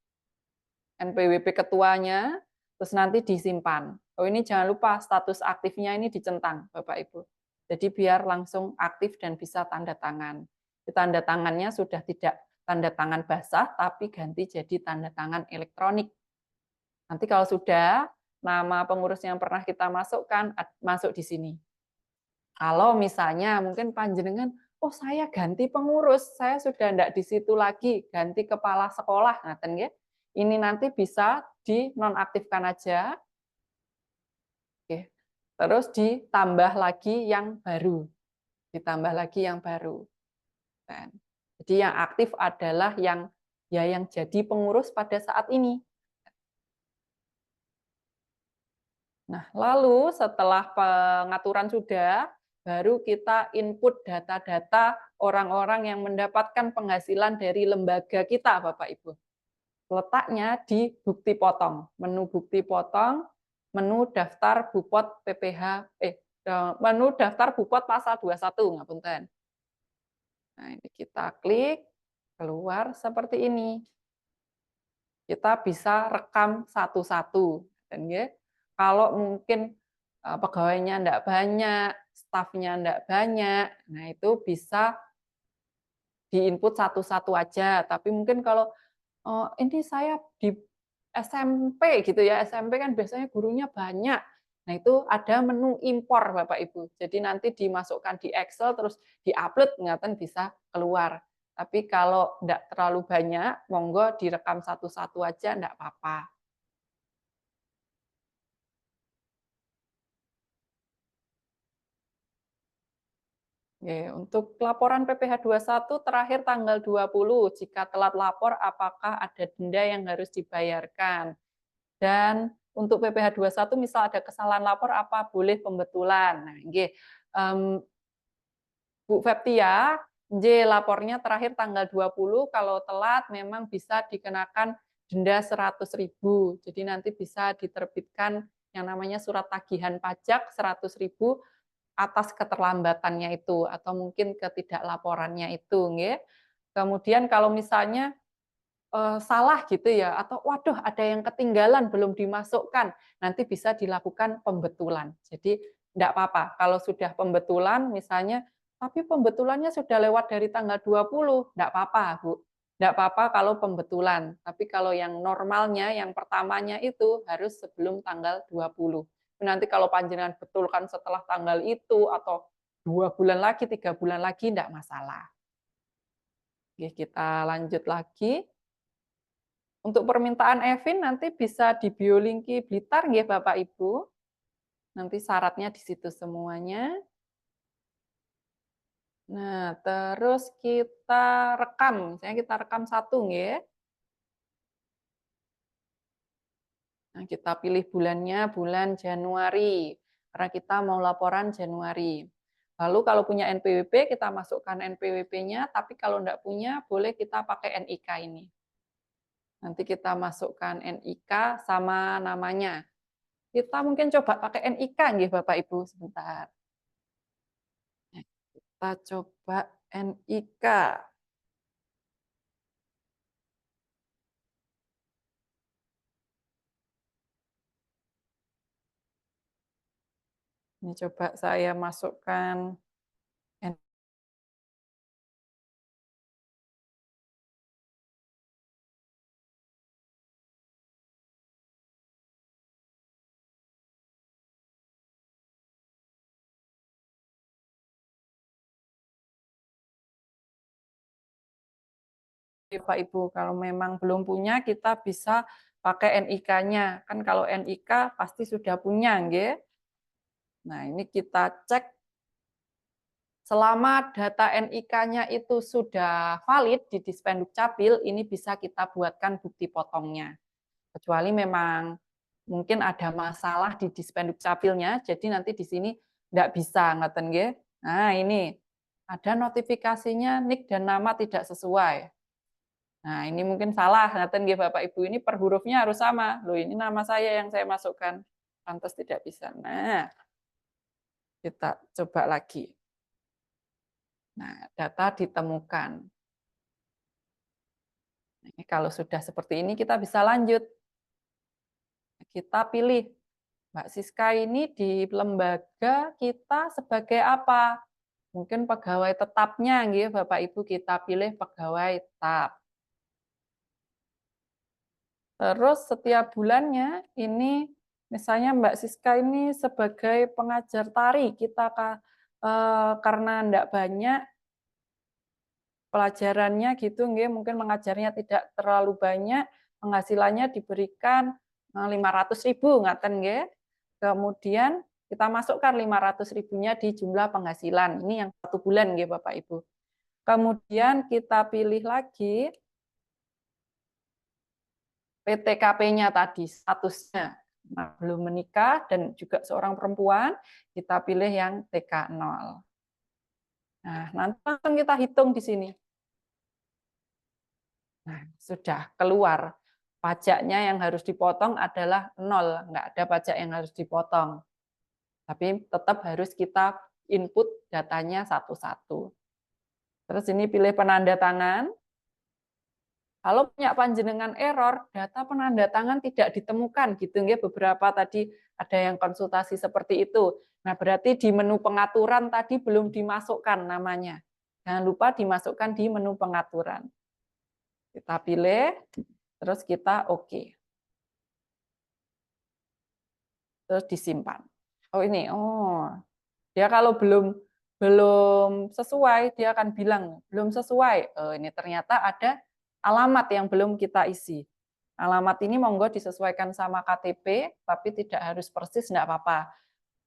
NPWP ketuanya, terus nanti disimpan. Oh ini jangan lupa status aktifnya ini dicentang, Bapak Ibu. Jadi biar langsung aktif dan bisa tanda tangan. Tanda tangannya sudah tidak tanda tangan basah, tapi ganti jadi tanda tangan elektronik. Nanti kalau sudah, nama pengurus yang pernah kita masukkan, masuk di sini. Kalau misalnya mungkin panjenengan, oh saya ganti pengurus, saya sudah tidak di situ lagi, ganti kepala sekolah, ngaten nggih. Ini nanti bisa dinonaktifkan aja. Oke. Terus ditambah lagi yang baru. Ditambah lagi yang baru. Jadi yang aktif adalah yang jadi pengurus pada saat ini. Nah, lalu setelah pengaturan sudah, baru kita input data-data orang-orang yang mendapatkan penghasilan dari lembaga kita, Bapak Ibu. Letaknya di bukti potong, menu bukti potong, menu daftar Bupot PPH, menu daftar Bupot pasal 21, ngapunten. Nah, ini kita klik, keluar seperti ini. Kita bisa rekam satu-satu. Dan kalau mungkin pegawainya enggak banyak, stafnya enggak banyak, nah itu bisa diinput satu-satu aja. Tapi mungkin kalau ini saya di SMP gitu ya, SMP kan biasanya gurunya banyak. Nah itu ada menu impor Bapak Ibu. Jadi nanti dimasukkan di Excel terus diupload, ngaten bisa keluar. Tapi kalau enggak terlalu banyak, monggo direkam satu-satu aja, enggak apa-apa. Oke, untuk laporan PPh 21 terakhir tanggal 20. Jika telat lapor, apakah ada denda yang harus dibayarkan? Dan untuk PPh 21 misal ada kesalahan lapor, apa boleh pembetulan? Nah, nggih. Bu Feptia, lapornya terakhir tanggal 20, kalau telat memang bisa dikenakan denda 100.000. Jadi nanti bisa diterbitkan yang namanya surat tagihan pajak 100.000 atas keterlambatannya itu atau mungkin ketidaklaporannya itu, nggih. Kemudian kalau misalnya salah gitu ya atau waduh ada yang ketinggalan belum dimasukkan, nanti bisa dilakukan pembetulan. Jadi enggak apa-apa kalau sudah pembetulan misalnya tapi pembetulannya sudah lewat dari tanggal 20, enggak apa-apa, Bu. Enggak apa-apa kalau pembetulan, tapi kalau yang normalnya yang pertamanya itu harus sebelum tanggal 20. Nanti kalau panjenengan betulkan setelah tanggal itu atau 2 bulan lagi, 3 bulan lagi enggak masalah. Oke, kita lanjut lagi. Untuk permintaan Evin nanti bisa di Biolingki Blitar nggih Bapak Ibu. Nanti syaratnya di situ semuanya. Nah, terus kita rekam, misalnya kita rekam satu nggih. Nah, kita pilih bulannya bulan Januari, karena kita mau laporan Januari. Lalu kalau punya NPWP, kita masukkan NPWP-nya, tapi kalau enggak punya, boleh kita pakai NIK ini. Nanti kita masukkan NIK sama namanya. Kita mungkin coba pakai NIK nggih Bapak Ibu sebentar. Kita coba NIK. Ini coba saya masukkan Bapak Ibu, kalau memang belum punya kita bisa pakai NIK-nya. Kan kalau NIK pasti sudah punya, nggih. Nah, ini kita cek selama data NIK-nya itu sudah valid di Dispenduk Capil, ini bisa kita buatkan bukti potongnya. Kecuali memang mungkin ada masalah di Dispenduk Capilnya, jadi nanti di sini nggak bisa, ngeten nggih. Nah, ini ada notifikasinya NIK dan nama tidak sesuai. Nah, ini mungkin salah, ngaten nggih Bapak Ibu, ini per hurufnya harus sama. Loh, ini nama saya yang saya masukkan. Pantas tidak bisa. Nah, kita coba lagi. Nah, data ditemukan. Nah, ini kalau sudah seperti ini kita bisa lanjut. Kita pilih Mbak Siska ini di lembaga kita sebagai apa? Mungkin pegawai tetapnya nggih Bapak Ibu, kita pilih pegawai tetap. Terus setiap bulannya ini misalnya Mbak Siska ini sebagai pengajar tari, kita karena enggak banyak pelajarannya gitu nggih, mungkin mengajarnya tidak terlalu banyak, penghasilannya diberikan 500.000 ngaten nggih. Kemudian kita masukkan 500.000-nya di jumlah penghasilan. Ini yang 1 bulan nggih Bapak Ibu. Kemudian kita pilih lagi PTKP-nya tadi, statusnya belum menikah dan juga seorang perempuan, kita pilih yang TK 0. Nah, nanti langsung kita hitung di sini. Nah, sudah keluar. Pajaknya yang harus dipotong adalah 0, nggak ada pajak yang harus dipotong. Tapi tetap harus kita input datanya satu-satu. Terus ini pilih penanda tangan. Kalau punya panjenengan error, data penanda tangan tidak ditemukan, gitu ya. Beberapa tadi ada yang konsultasi seperti itu. Nah, berarti di menu pengaturan tadi belum dimasukkan namanya. Jangan lupa dimasukkan di menu pengaturan. Kita pilih, terus kita oke. Terus disimpan. Oh ini, dia kalau belum sesuai, dia akan bilang belum sesuai. Oh, ini ternyata ada alamat yang belum kita isi. Alamat ini monggo disesuaikan sama KTP, tapi tidak harus persis, enggak apa-apa.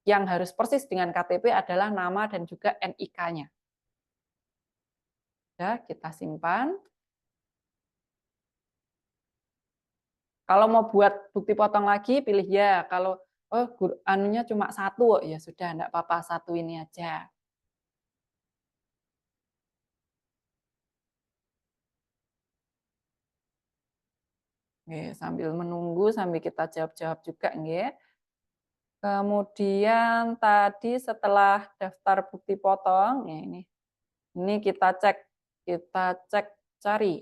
Yang harus persis dengan KTP adalah nama dan juga NIK-nya. Sudah, kita simpan. Kalau mau buat bukti potong lagi, pilih ya. Kalau anunya cuma satu, ya sudah, enggak apa-apa, satu ini aja. Oke, sambil menunggu, sambil kita jawab-jawab juga, nggih. Kemudian tadi setelah daftar bukti potong, ya ini kita cek cari.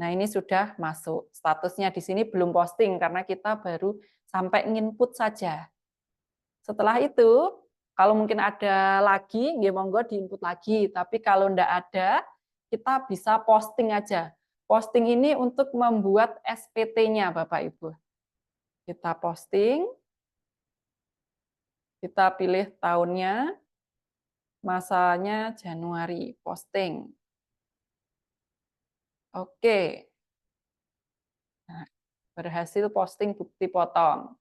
Nah, ini sudah masuk. Statusnya di sini belum posting karena kita baru sampai nginput saja. Setelah itu, kalau mungkin ada lagi, nggih monggo diinput lagi. Tapi kalau enggak ada, kita bisa posting aja. Posting ini untuk membuat SPT-nya, Bapak Ibu. Kita posting, kita pilih tahunnya, masanya Januari, posting. Oke. Nah, berhasil posting bukti potong.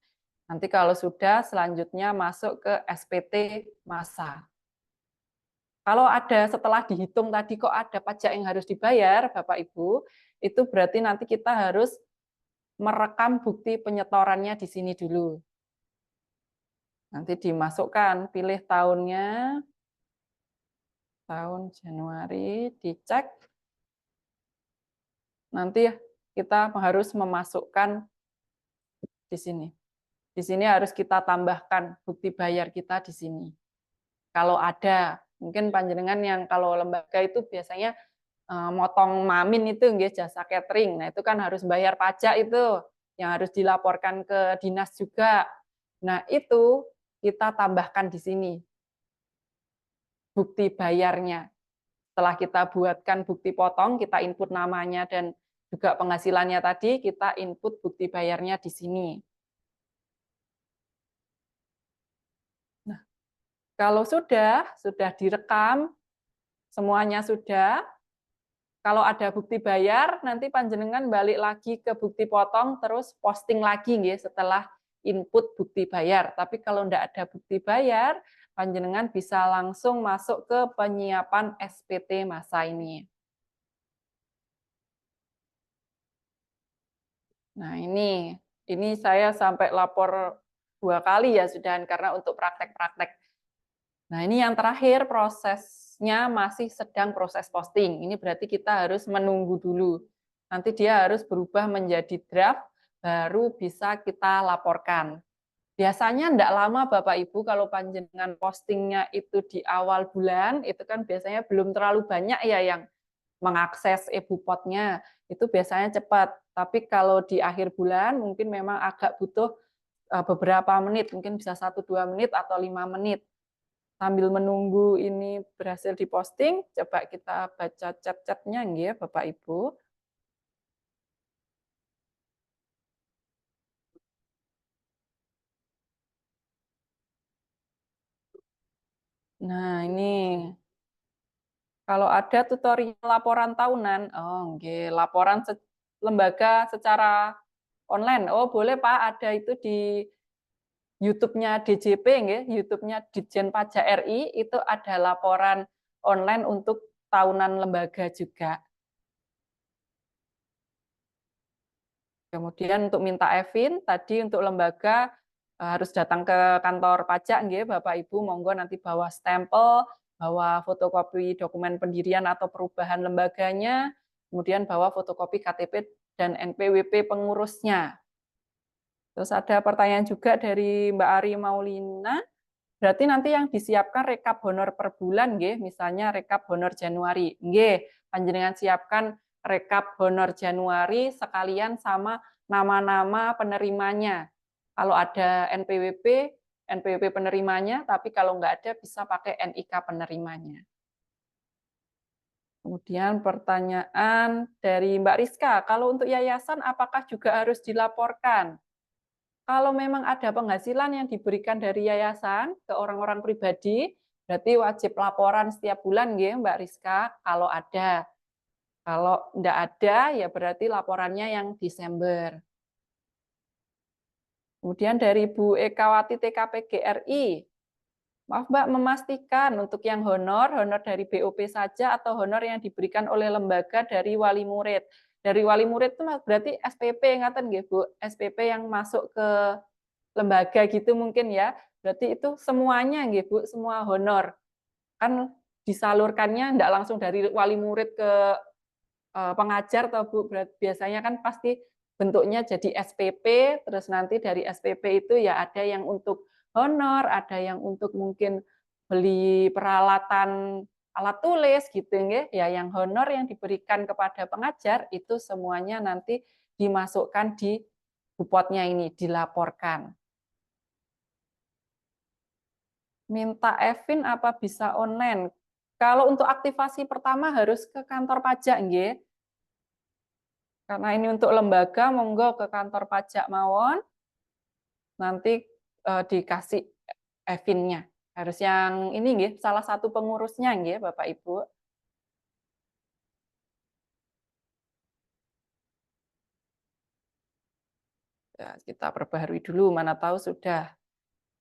Nanti kalau sudah, selanjutnya masuk ke SPT masa. Kalau ada setelah dihitung tadi kok ada pajak yang harus dibayar, Bapak Ibu, itu berarti nanti kita harus merekam bukti penyetorannya di sini dulu. Nanti dimasukkan, pilih tahunnya, tahun Januari, dicek. Nanti kita harus memasukkan di sini. Di sini harus kita tambahkan bukti bayar kita di sini. Kalau ada, mungkin panjenengan yang kalau lembaga itu biasanya motong mamin itu nggih, jasa catering. Nah, itu kan harus bayar pajak itu yang harus dilaporkan ke dinas juga. Nah, itu kita tambahkan di sini bukti bayarnya. Setelah kita buatkan bukti potong, kita input namanya dan juga penghasilannya tadi, kita input bukti bayarnya di sini. Nah, kalau sudah direkam, semuanya sudah, kalau ada bukti bayar, nanti panjenengan balik lagi ke bukti potong, terus posting lagi nggih setelah input bukti bayar. Tapi kalau enggak ada bukti bayar, panjenengan bisa langsung masuk ke penyiapan SPT masa ini. Nah, ini saya sampai lapor 2 kali ya sudah, karena untuk praktek-praktek. Nah, ini yang terakhir prosesnya masih sedang proses posting. Ini berarti kita harus menunggu dulu. Nanti dia harus berubah menjadi draft, baru bisa kita laporkan. Biasanya enggak lama Bapak Ibu kalau panjenengan postingnya itu di awal bulan, itu kan biasanya belum terlalu banyak ya yang mengakses e-bupotnya, itu biasanya cepat. Tapi kalau di akhir bulan mungkin memang agak butuh beberapa menit, mungkin bisa 1-2 menit atau 5 menit. Sambil menunggu ini berhasil diposting, coba kita baca chat-chatnya nggih Bapak Ibu. Nah, ini kalau ada tutorial laporan tahunan, nggih, laporan lembaga secara online. Oh, boleh Pak, ada itu di YouTube-nya DJP nggih, YouTube-nya Ditjen Pajak RI, itu ada laporan online untuk tahunan lembaga juga. Kemudian untuk minta EVIN, tadi untuk lembaga harus datang ke kantor pajak nggih, Bapak Ibu, monggo nanti bawa stempel, bawa fotokopi dokumen pendirian atau perubahan lembaganya, kemudian bawa fotokopi KTP dan NPWP pengurusnya. Terus ada pertanyaan juga dari Mbak Ari Maulina, berarti nanti yang disiapkan rekap honor per bulan nggih, misalnya rekap honor Januari. Nggih, panjenengan siapkan rekap honor Januari sekalian sama nama-nama penerimanya. Kalau ada NPWP penerimanya, tapi kalau nggak ada bisa pakai NIK penerimanya. Kemudian pertanyaan dari Mbak Rizka, kalau untuk yayasan apakah juga harus dilaporkan? Kalau memang ada penghasilan yang diberikan dari yayasan ke orang-orang pribadi, berarti wajib laporan setiap bulan nggih Mbak Rizka, kalau ada. Kalau enggak ada, ya berarti laporannya yang Desember. Kemudian dari Bu Ekawati TKP GRI, Maaf Mbak, memastikan untuk yang honor dari BOP saja atau honor yang diberikan oleh lembaga dari wali murid. Dari wali murid itu berarti SPP, ngaten nggih Bu, SPP yang masuk ke lembaga gitu mungkin ya. Berarti itu semuanya nggih Bu, semua honor. Kan disalurkannya enggak langsung dari wali murid ke pengajar atau Bu, biasanya kan pasti bentuknya jadi SPP, terus nanti dari SPP itu ya ada yang untuk honor, ada yang untuk mungkin beli peralatan alat tulis gitu nggih. Ya yang honor yang diberikan kepada pengajar itu semuanya nanti dimasukkan di bupotnya ini, dilaporkan. Minta Evin apa bisa online? Kalau untuk aktivasi pertama harus ke kantor pajak nggih. Karena ini untuk lembaga, monggo ke kantor pajak mawon, nanti dikasih Evin-nya. Harus yang ini nggih, salah satu pengurusnya nggih, Bapak Ibu. Ya, kita perbaharui dulu, mana tahu sudah.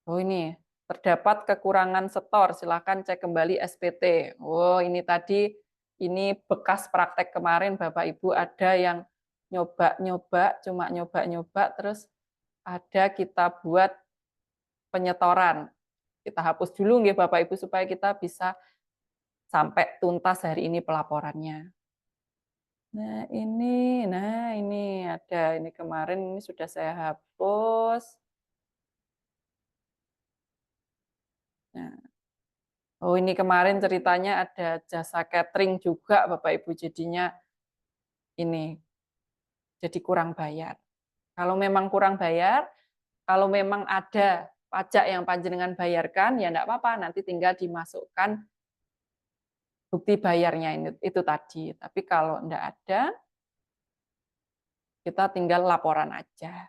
Oh ini, terdapat kekurangan setor, silakan cek kembali SPT. Oh ini tadi, ini bekas praktek kemarin Bapak Ibu, ada yang nyoba-nyoba, cuma nyoba-nyoba, terus ada kita buat penyetoran. Kita hapus dulu nggih Bapak Ibu supaya kita bisa sampai tuntas hari ini pelaporannya. Nah ini ada, ini kemarin ini sudah saya hapus. Nah. Oh ini kemarin ceritanya ada jasa catering juga Bapak Ibu, jadinya ini jadi kurang bayar. Kalau memang kurang bayar, kalau memang ada pajak yang panjenengan bayarkan, ya enggak apa-apa, nanti tinggal dimasukkan bukti bayarnya itu tadi. Tapi kalau enggak ada, kita tinggal laporan aja.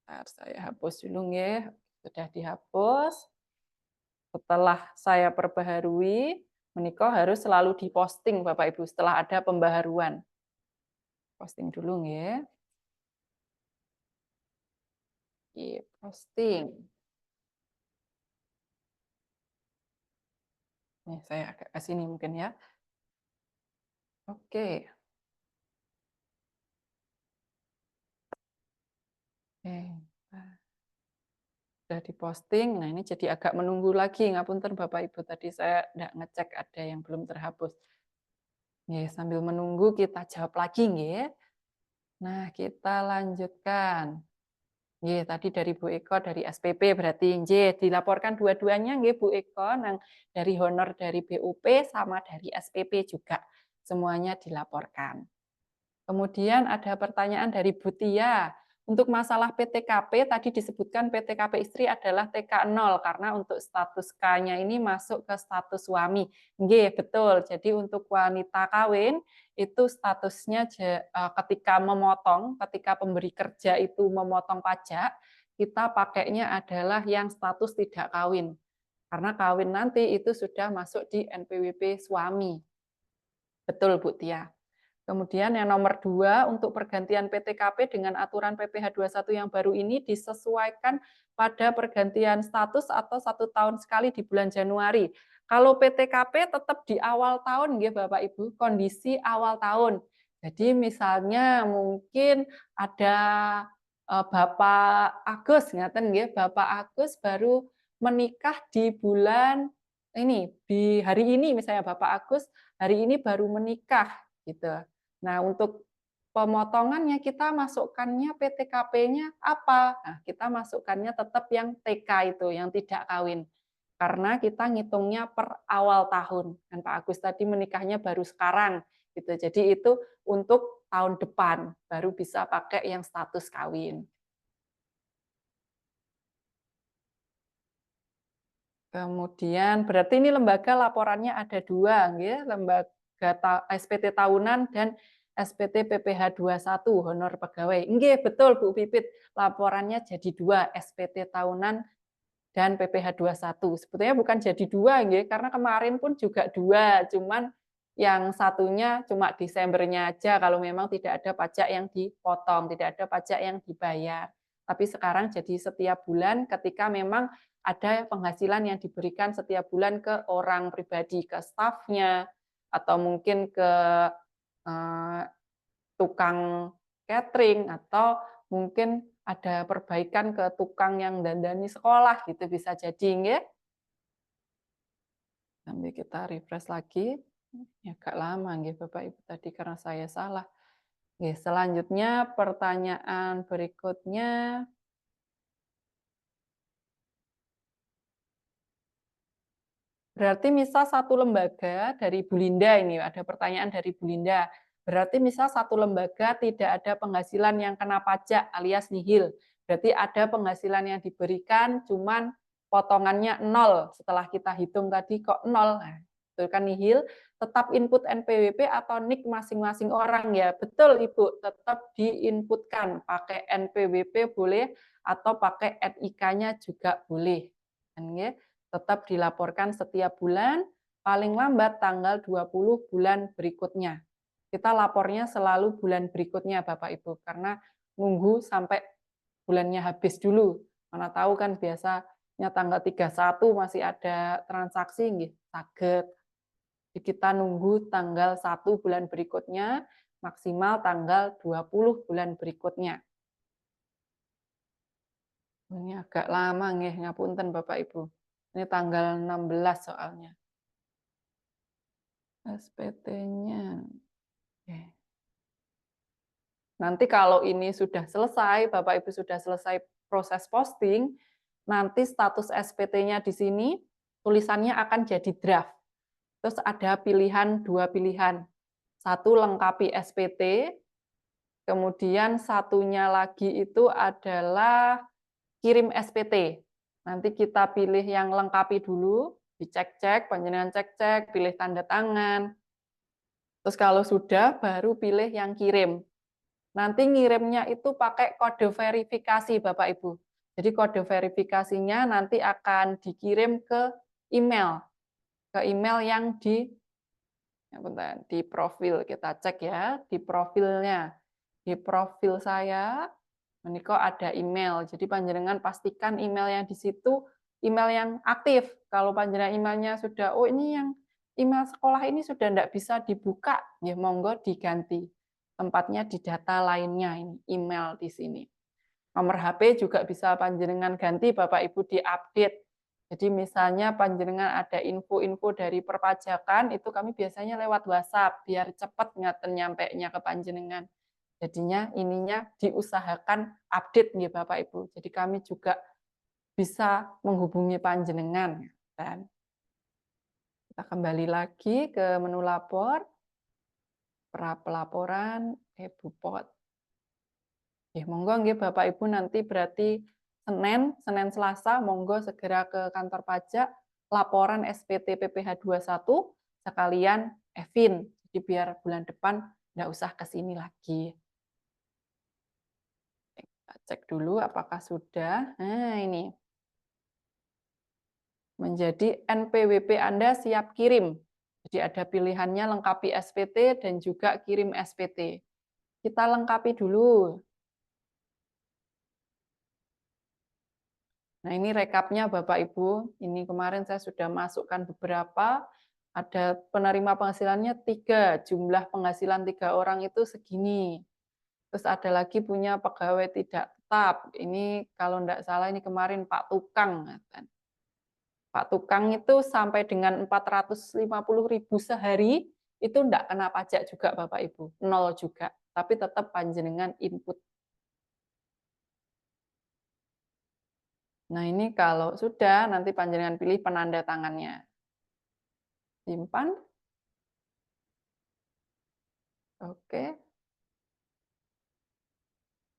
Bentar, saya hapus dulu nggih. Sudah dihapus. Setelah saya perbaharui, menikah harus selalu diposting Bapak Ibu setelah ada pembaharuan. Posting dulu nggih. Posting. Nih saya agak ke sini mungkin ya. Oke. Sudah diposting. Nah, ini jadi agak menunggu lagi. Ngapunten Bapak Ibu, tadi saya enggak ngecek ada yang belum terhapus. Nggih, sambil menunggu kita jawab lagi nggih. Nah, kita lanjutkan. Nggih, tadi dari Bu Eko dari SPP berarti nggih dilaporkan dua-duanya nggih Bu Eko, nang dari honor dari BUP sama dari SPP juga. Semuanya dilaporkan. Kemudian ada pertanyaan dari Bu Tia. Untuk masalah PTKP, tadi disebutkan PTKP istri adalah TK0, karena untuk status K-nya ini masuk ke status suami. Nggih, betul. Jadi untuk wanita kawin, itu statusnya ketika memotong, ketika pemberi kerja itu memotong pajak, kita pakainya adalah yang status tidak kawin. Karena kawin nanti itu sudah masuk di NPWP suami. Betul, Bu Tia. Kemudian yang nomor 2, untuk pergantian PTKP dengan aturan PPh 21 yang baru ini disesuaikan pada pergantian status atau 1 tahun sekali di bulan Januari. Kalau PTKP tetap di awal tahun, nggih Bapak Ibu, kondisi awal tahun. Jadi misalnya mungkin ada Bapak Agus, ngaten nggih, Bapak Agus baru menikah di bulan ini, di hari ini misalnya Bapak Agus hari ini baru menikah gitu. Nah, untuk pemotongannya kita masukkannya PTKP-nya apa? Nah, kita masukkannya tetap yang TK itu, yang tidak kawin. Karena kita ngitungnya per awal tahun. Dan Pak Agus tadi menikahnya baru sekarang. Gitu. Jadi itu untuk tahun depan, baru bisa pakai yang status kawin. Kemudian berarti ini lembaga laporannya ada 2, ya, lembaga SPT tahunan dan SPT PPh 21 honor pegawai. Nggih, betul Bu Pipit. Laporannya jadi 2, SPT tahunan dan PPh 21. Sebetulnya bukan jadi 2 nggih, karena kemarin pun juga 2, cuman yang satunya cuma Desembernya aja kalau memang tidak ada pajak yang dipotong, tidak ada pajak yang dibayar. Tapi sekarang jadi setiap bulan ketika memang ada penghasilan yang diberikan setiap bulan ke orang pribadi, ke stafnya, atau mungkin ke tukang catering, atau mungkin ada perbaikan ke tukang yang dandani sekolah, gitu bisa jadi, nggih. Sambil kita refresh lagi. Ya, agak lama nggih Bapak Ibu tadi karena saya salah. Oke, selanjutnya pertanyaan berikutnya. Berarti misal satu lembaga dari Bu Linda ini, ada pertanyaan dari Bu Linda. Berarti misal satu lembaga tidak ada penghasilan yang kena pajak alias nihil. Berarti ada penghasilan yang diberikan cuman potongannya 0. Setelah kita hitung tadi kok 0. Nah, itu kan nihil. Tetap input NPWP atau NIK masing-masing orang ya. Betul Ibu, tetap diinputkan. Pakai NPWP boleh atau pakai NIK-nya juga boleh. Tetap dilaporkan setiap bulan, paling lambat tanggal 20 bulan berikutnya. Kita lapornya selalu bulan berikutnya Bapak Ibu, karena nunggu sampai bulannya habis dulu. Mana tahu kan biasanya tanggal 31 masih ada transaksi, nggih, saged. Jadi kita nunggu tanggal 1 bulan berikutnya, maksimal tanggal 20 bulan berikutnya. Ini agak lama nggih, ngapunten Bapak Ibu. Ini tanggal 16 soalnya. SPT-nya. Nanti kalau ini sudah selesai, Bapak Ibu sudah selesai proses posting, nanti status SPT-nya di sini tulisannya akan jadi draft. Terus ada pilihan, 2 pilihan. Satu lengkapi SPT, kemudian satunya lagi itu adalah kirim SPT. Nanti kita pilih yang lengkapi dulu, dicek-cek, panjenengan cek-cek, pilih tanda tangan. Terus kalau sudah, baru pilih yang kirim. Nanti ngirimnya itu pakai kode verifikasi, Bapak Ibu. Jadi kode verifikasinya nanti akan dikirim ke email yang di profil. Kita cek ya, di profilnya. Di profil saya, ini kok ada email. Jadi panjenengan pastikan email yang di situ email yang aktif. Kalau panjenengan emailnya sudah, oh ini yang email sekolah ini sudah tidak bisa dibuka, ya monggo diganti. Tempatnya di data lainnya, ini email di sini. Nomor HP juga bisa panjenengan ganti, Bapak Ibu diupdate. Jadi misalnya panjenengan ada info-info dari perpajakan, itu kami biasanya lewat WhatsApp, biar cepat ngaten nyampainya ke panjenengan. Jadinya ininya diusahakan update nih Bapak Ibu. Jadi kami juga bisa menghubungi panjenengan. Dan kita kembali lagi ke menu lapor, pra pelaporan, Bupot. Monggo nggih Bapak Ibu nanti berarti Senin Selasa monggo segera ke kantor pajak laporan SPT PPh 21 sekalian Evin. Jadi biar bulan depan nggak usah ke sini lagi. Cek dulu apakah sudah. Nah, ini. Menjadi NPWP Anda siap kirim. Jadi ada pilihannya lengkapi SPT dan juga kirim SPT. Kita lengkapi dulu. Nah, ini rekapnya Bapak Ibu. Ini kemarin saya sudah masukkan beberapa. Ada penerima penghasilannya 3, jumlah penghasilan 3 orang itu segini. Terus ada lagi punya pegawai tidak tetap. Ini kalau tidak salah ini kemarin Pak Tukang. Pak Tukang itu sampai dengan 450.000 sehari, itu tidak kena pajak juga Bapak Ibu. 0 juga. Tapi tetap panjenengan input. Nah ini kalau sudah, nanti panjenengan pilih penanda tangannya. Simpan. Oke.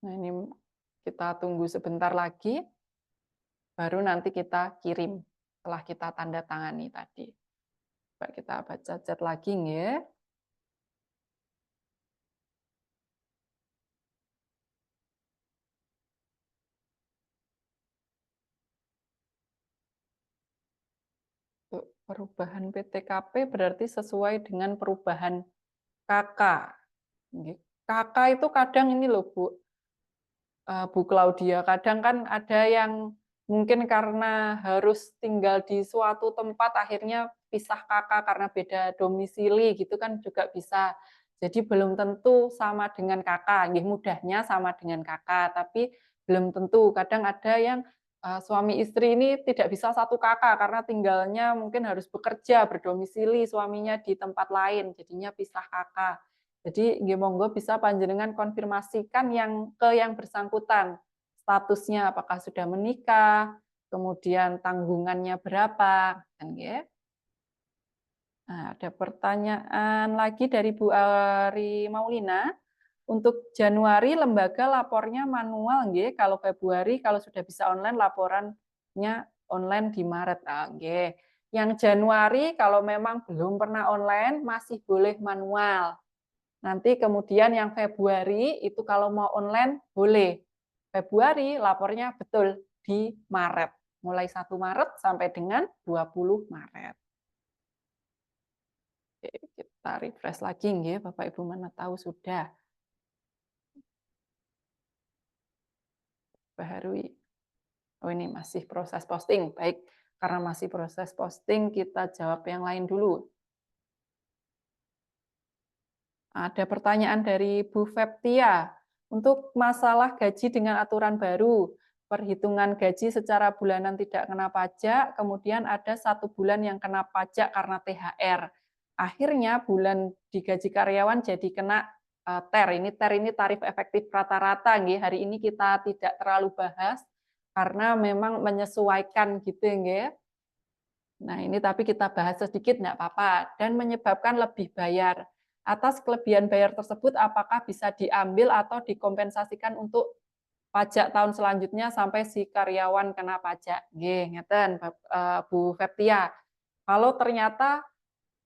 Nah ini kita tunggu sebentar lagi, baru nanti kita kirim setelah kita tanda tangani tadi. Coba kita baca chat lagi ya. Perubahan PTKP berarti sesuai dengan perubahan KK. KK itu kadang ini loh Bu Claudia, kadang kan ada yang mungkin karena harus tinggal di suatu tempat akhirnya pisah kakak karena beda domisili gitu kan juga bisa. Jadi belum tentu sama dengan kakak, nggih mudahnya sama dengan kakak, tapi belum tentu. Kadang ada yang suami istri ini tidak bisa satu kakak karena tinggalnya mungkin harus bekerja, berdomisili suaminya di tempat lain, jadinya pisah kakak. Jadi nggih monggo bisa panjenengan konfirmasikan yang bersangkutan, statusnya apakah sudah menikah, kemudian tanggungannya berapa, kan nggih. Nah, ada pertanyaan lagi dari Bu Ari Maulina. Untuk Januari lembaga lapornya manual nggih, kalau Februari kalau sudah bisa online laporannya online di Maret. Ah, nggih. Yang Januari kalau memang belum pernah online masih boleh manual. Nanti kemudian yang Februari itu kalau mau online boleh. Februari lapornya betul di Maret. Mulai 1 Maret sampai dengan 20 Maret. Oke, kita refresh lagi nggih, Bapak Ibu mana tahu sudah. Baharui. Oh ini masih proses posting. Baik, karena masih proses posting kita jawab yang lain dulu. Ada pertanyaan dari Bu Feptia. Untuk masalah gaji dengan aturan baru, perhitungan gaji secara bulanan tidak kena pajak, kemudian ada 1 bulan yang kena pajak karena THR. Akhirnya bulan digaji karyawan jadi kena TER. TER ini tarif efektif rata-rata. Hari ini kita tidak terlalu bahas, karena memang menyesuaikan gitu nggih. Nah, ini tapi kita bahas sedikit enggak apa-apa dan menyebabkan lebih bayar. Atas kelebihan bayar tersebut apakah bisa diambil atau dikompensasikan untuk pajak tahun selanjutnya sampai si karyawan kena pajak. Nggih, ngeten Bu Feptia. Kalau ternyata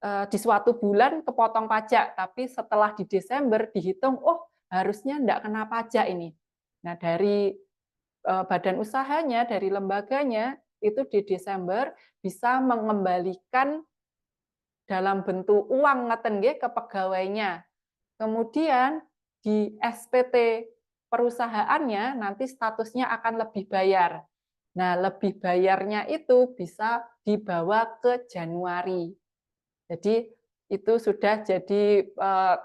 di suatu bulan kepotong pajak, tapi setelah di Desember dihitung, oh harusnya enggak kena pajak ini. Nah, dari badan usahanya, dari lembaganya, itu di Desember bisa mengembalikan dalam bentuk uang ngeten nggih ke pegawainya. Kemudian di SPT perusahaannya nanti statusnya akan lebih bayar. Nah, lebih bayarnya itu bisa dibawa ke Januari. Jadi itu sudah jadi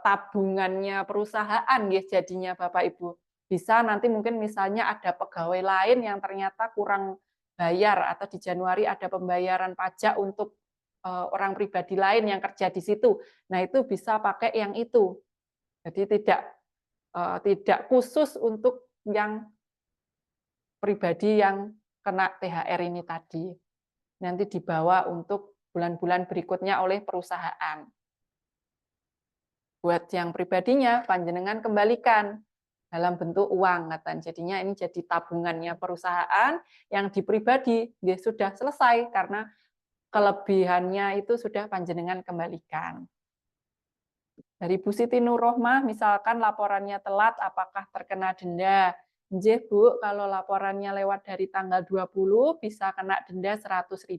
tabungannya perusahaan nggih jadinya Bapak Ibu. Bisa nanti mungkin misalnya ada pegawai lain yang ternyata kurang bayar atau di Januari ada pembayaran pajak untuk orang pribadi lain yang kerja di situ. Nah, itu bisa pakai yang itu. Jadi tidak khusus untuk yang pribadi yang kena THR ini tadi. Nanti dibawa untuk bulan-bulan berikutnya oleh perusahaan. Buat yang pribadinya, panjenengan kembalikan dalam bentuk uang. Jadinya ini jadi tabungannya perusahaan, yang di pribadi dia sudah selesai karena kelebihannya itu sudah panjenengan kembalikan. Dari Bu Siti Nurrohmah, misalkan laporannya telat, apakah terkena denda? Nggih, Bu, kalau laporannya lewat dari tanggal 20 bisa kena denda 100.000.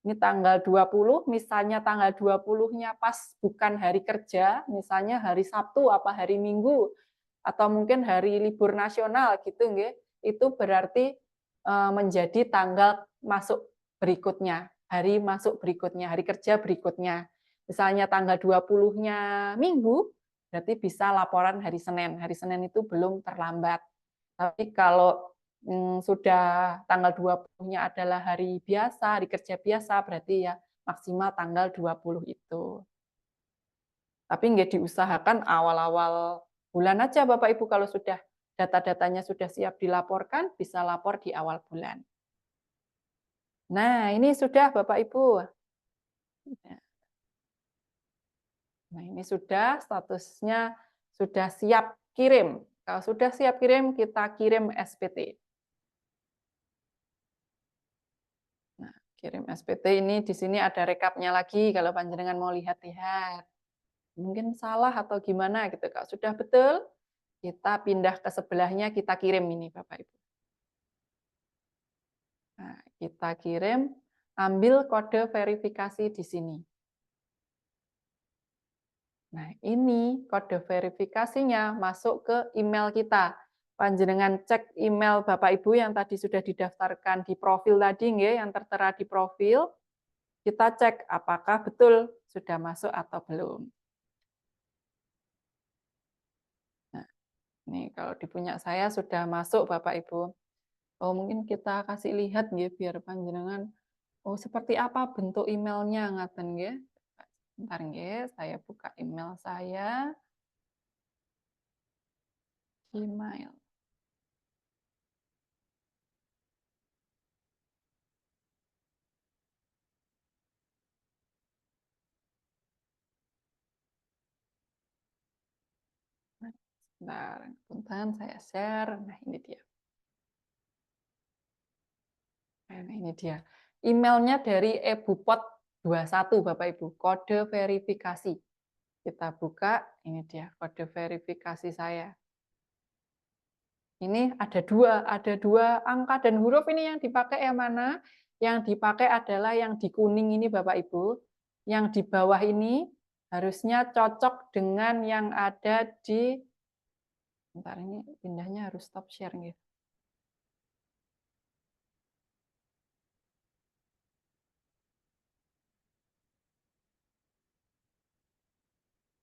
Ini tanggal 20, misalnya tanggal 20-nya pas bukan hari kerja, misalnya hari Sabtu apa hari Minggu, atau mungkin hari libur nasional gitu nggih, itu berarti menjadi tanggal masuk berikutnya, hari masuk berikutnya, hari kerja berikutnya. Misalnya tanggal 20-nya Minggu, berarti bisa laporan hari Senin. Hari Senin itu belum terlambat. Tapi kalau sudah tanggal 20-nya adalah hari biasa, hari kerja biasa, berarti ya maksimal tanggal 20 itu. Tapi nggak diusahakan awal-awal bulan aja Bapak Ibu, kalau sudah data-datanya sudah siap dilaporkan, bisa lapor di awal bulan. Nah, ini sudah Bapak Ibu. Nah, ini sudah statusnya sudah siap kirim. Kalau sudah siap kirim, kita kirim SPT. Nah, kirim SPT ini di sini ada rekapnya lagi kalau panjenengan mau lihat-lihat. Mungkin salah atau gimana gitu. Kalau sudah betul, kita pindah ke sebelahnya, kita kirim ini Bapak Ibu. Nah, kita kirim, ambil kode verifikasi di sini. Nah, ini kode verifikasinya masuk ke email kita. panjenengan cek email Bapak Ibu yang tadi sudah didaftarkan di profil tadi nggih, yang tertera di profil. Kita cek apakah betul sudah masuk atau belum. Nah, ini kalau di punya saya sudah masuk Bapak Ibu. Oh, mungkin kita kasih lihat nggih biar panjenengan oh seperti apa bentuk emailnya ngaten nggih. Bentar nggih, saya buka email saya. Email. Sebentar, punten saya share. Nah, ini dia. Nah, ini dia. Emailnya dari ebupot 21 Bapak Ibu, kode verifikasi. Kita buka, ini dia kode verifikasi saya. Ini ada dua angka dan huruf ini yang dipakai yang mana? Yang dipakai adalah yang di kuning ini Bapak Ibu. Yang di bawah ini harusnya cocok dengan yang ada di bentar ini pindahnya harus stop share gitu.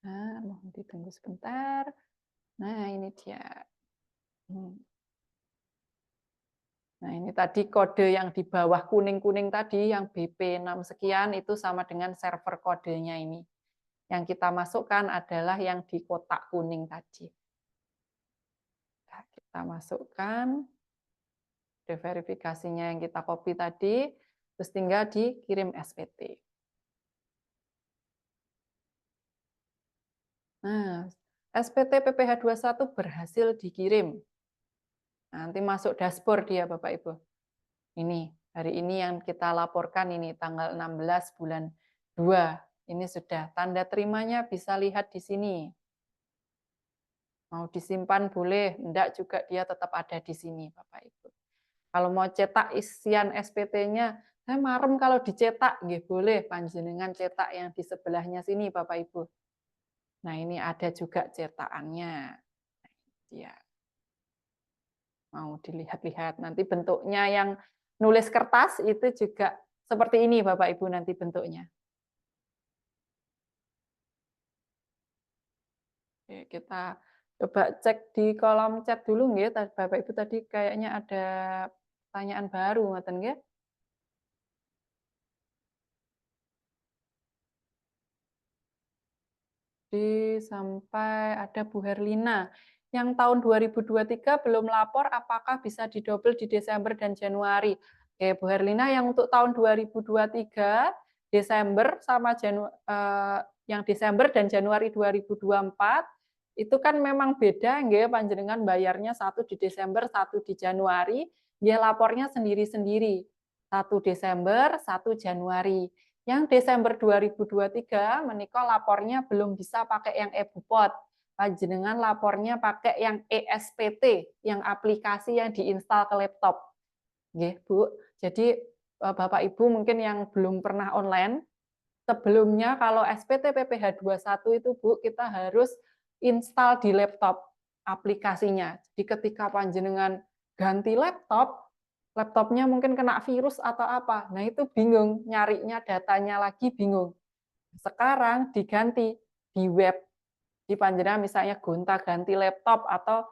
Nah, mohon ditunggu sebentar. Nah, ini dia. Nah, ini tadi kode yang di bawah kuning-kuning tadi, yang BP6 sekian, itu sama dengan server kodenya ini. Yang kita masukkan adalah yang di kotak kuning tadi. Nah, kita masukkan kode verifikasinya yang kita copy tadi, terus tinggal dikirim SPT. Nah, SPT PPh 21 berhasil dikirim. Nanti masuk dashboard dia Bapak Ibu. Ini, hari ini yang kita laporkan ini tanggal 16 bulan 2. Ini sudah tanda terimanya bisa lihat di sini. Mau disimpan boleh, enggak juga dia tetap ada di sini Bapak Ibu. Kalau mau cetak isian SPT-nya, saya marem kalau dicetak, nggih boleh panjenengan cetak yang di sebelahnya sini Bapak Ibu. Nah, ini ada juga cetakannya. Ya. Mau dilihat-lihat nanti bentuknya yang nulis kertas itu juga seperti ini Bapak Ibu nanti bentuknya. Oke, kita coba cek di kolom chat dulu nggih. Bapak Ibu tadi kayaknya ada pertanyaan baru ngoten nggih. Sampai ada Bu Herlina yang tahun 2023 belum lapor apakah bisa didobel di Desember dan Januari. Oke, Bu Herlina yang untuk tahun 2023 Desember sama yang Desember dan Januari 2024 itu kan memang beda nggih panjenengan bayarnya satu di Desember, satu di Januari, dia lapornya sendiri-sendiri. 1 Desember, 1 Januari. Yang Desember 2023 menika lapornya belum bisa pakai yang ebupot. Panjenengan lapornya pakai yang ESPT, yang aplikasi yang diinstal ke laptop. Nggih, Bu. Jadi Bapak Ibu mungkin yang belum pernah online, sebelumnya kalau SPT PPh 21 itu Bu, kita harus install di laptop aplikasinya. Jadi ketika panjenengan ganti laptop, laptopnya mungkin kena virus atau apa. Nah, itu bingung, nyarinya datanya lagi bingung. Sekarang diganti di web. Di panjenengan misalnya gonta-ganti laptop atau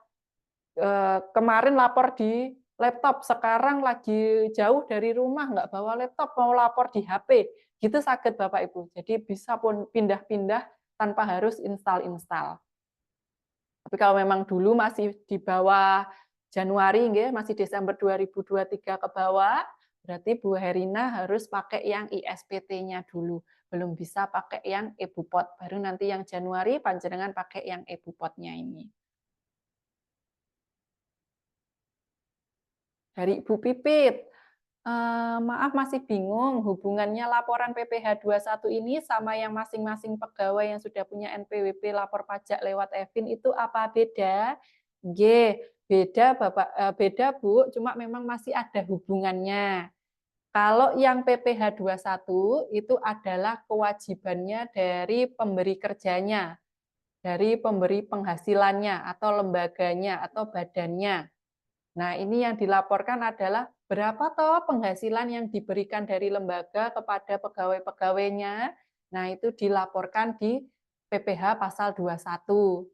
kemarin lapor di laptop, sekarang lagi jauh dari rumah, nggak bawa laptop, mau lapor di HP. Gitu sakit Bapak Ibu. Jadi bisa pun pindah-pindah tanpa harus install-install. Tapi kalau memang dulu masih di bawah Januari, masih Desember 2023 ke bawah, berarti Bu Herina harus pakai yang ISPT-nya dulu. Belum bisa pakai yang ebupot. Baru nanti yang Januari, panjenengan pakai yang ebupotnya ini. Dari Ibu Pipit, maaf masih bingung hubungannya laporan PPh 21 ini sama yang masing-masing pegawai yang sudah punya NPWP lapor pajak lewat Evin itu apa beda? G, beda Bapak, beda Bu, cuma memang masih ada hubungannya. Kalau yang PPh 21 itu adalah kewajibannya dari pemberi kerjanya. dari pemberi penghasilannya atau lembaganya atau badannya. Nah, ini yang dilaporkan adalah berapa toh penghasilan yang diberikan dari lembaga kepada pegawai-pegawainya. Nah, itu dilaporkan di PPh pasal 21.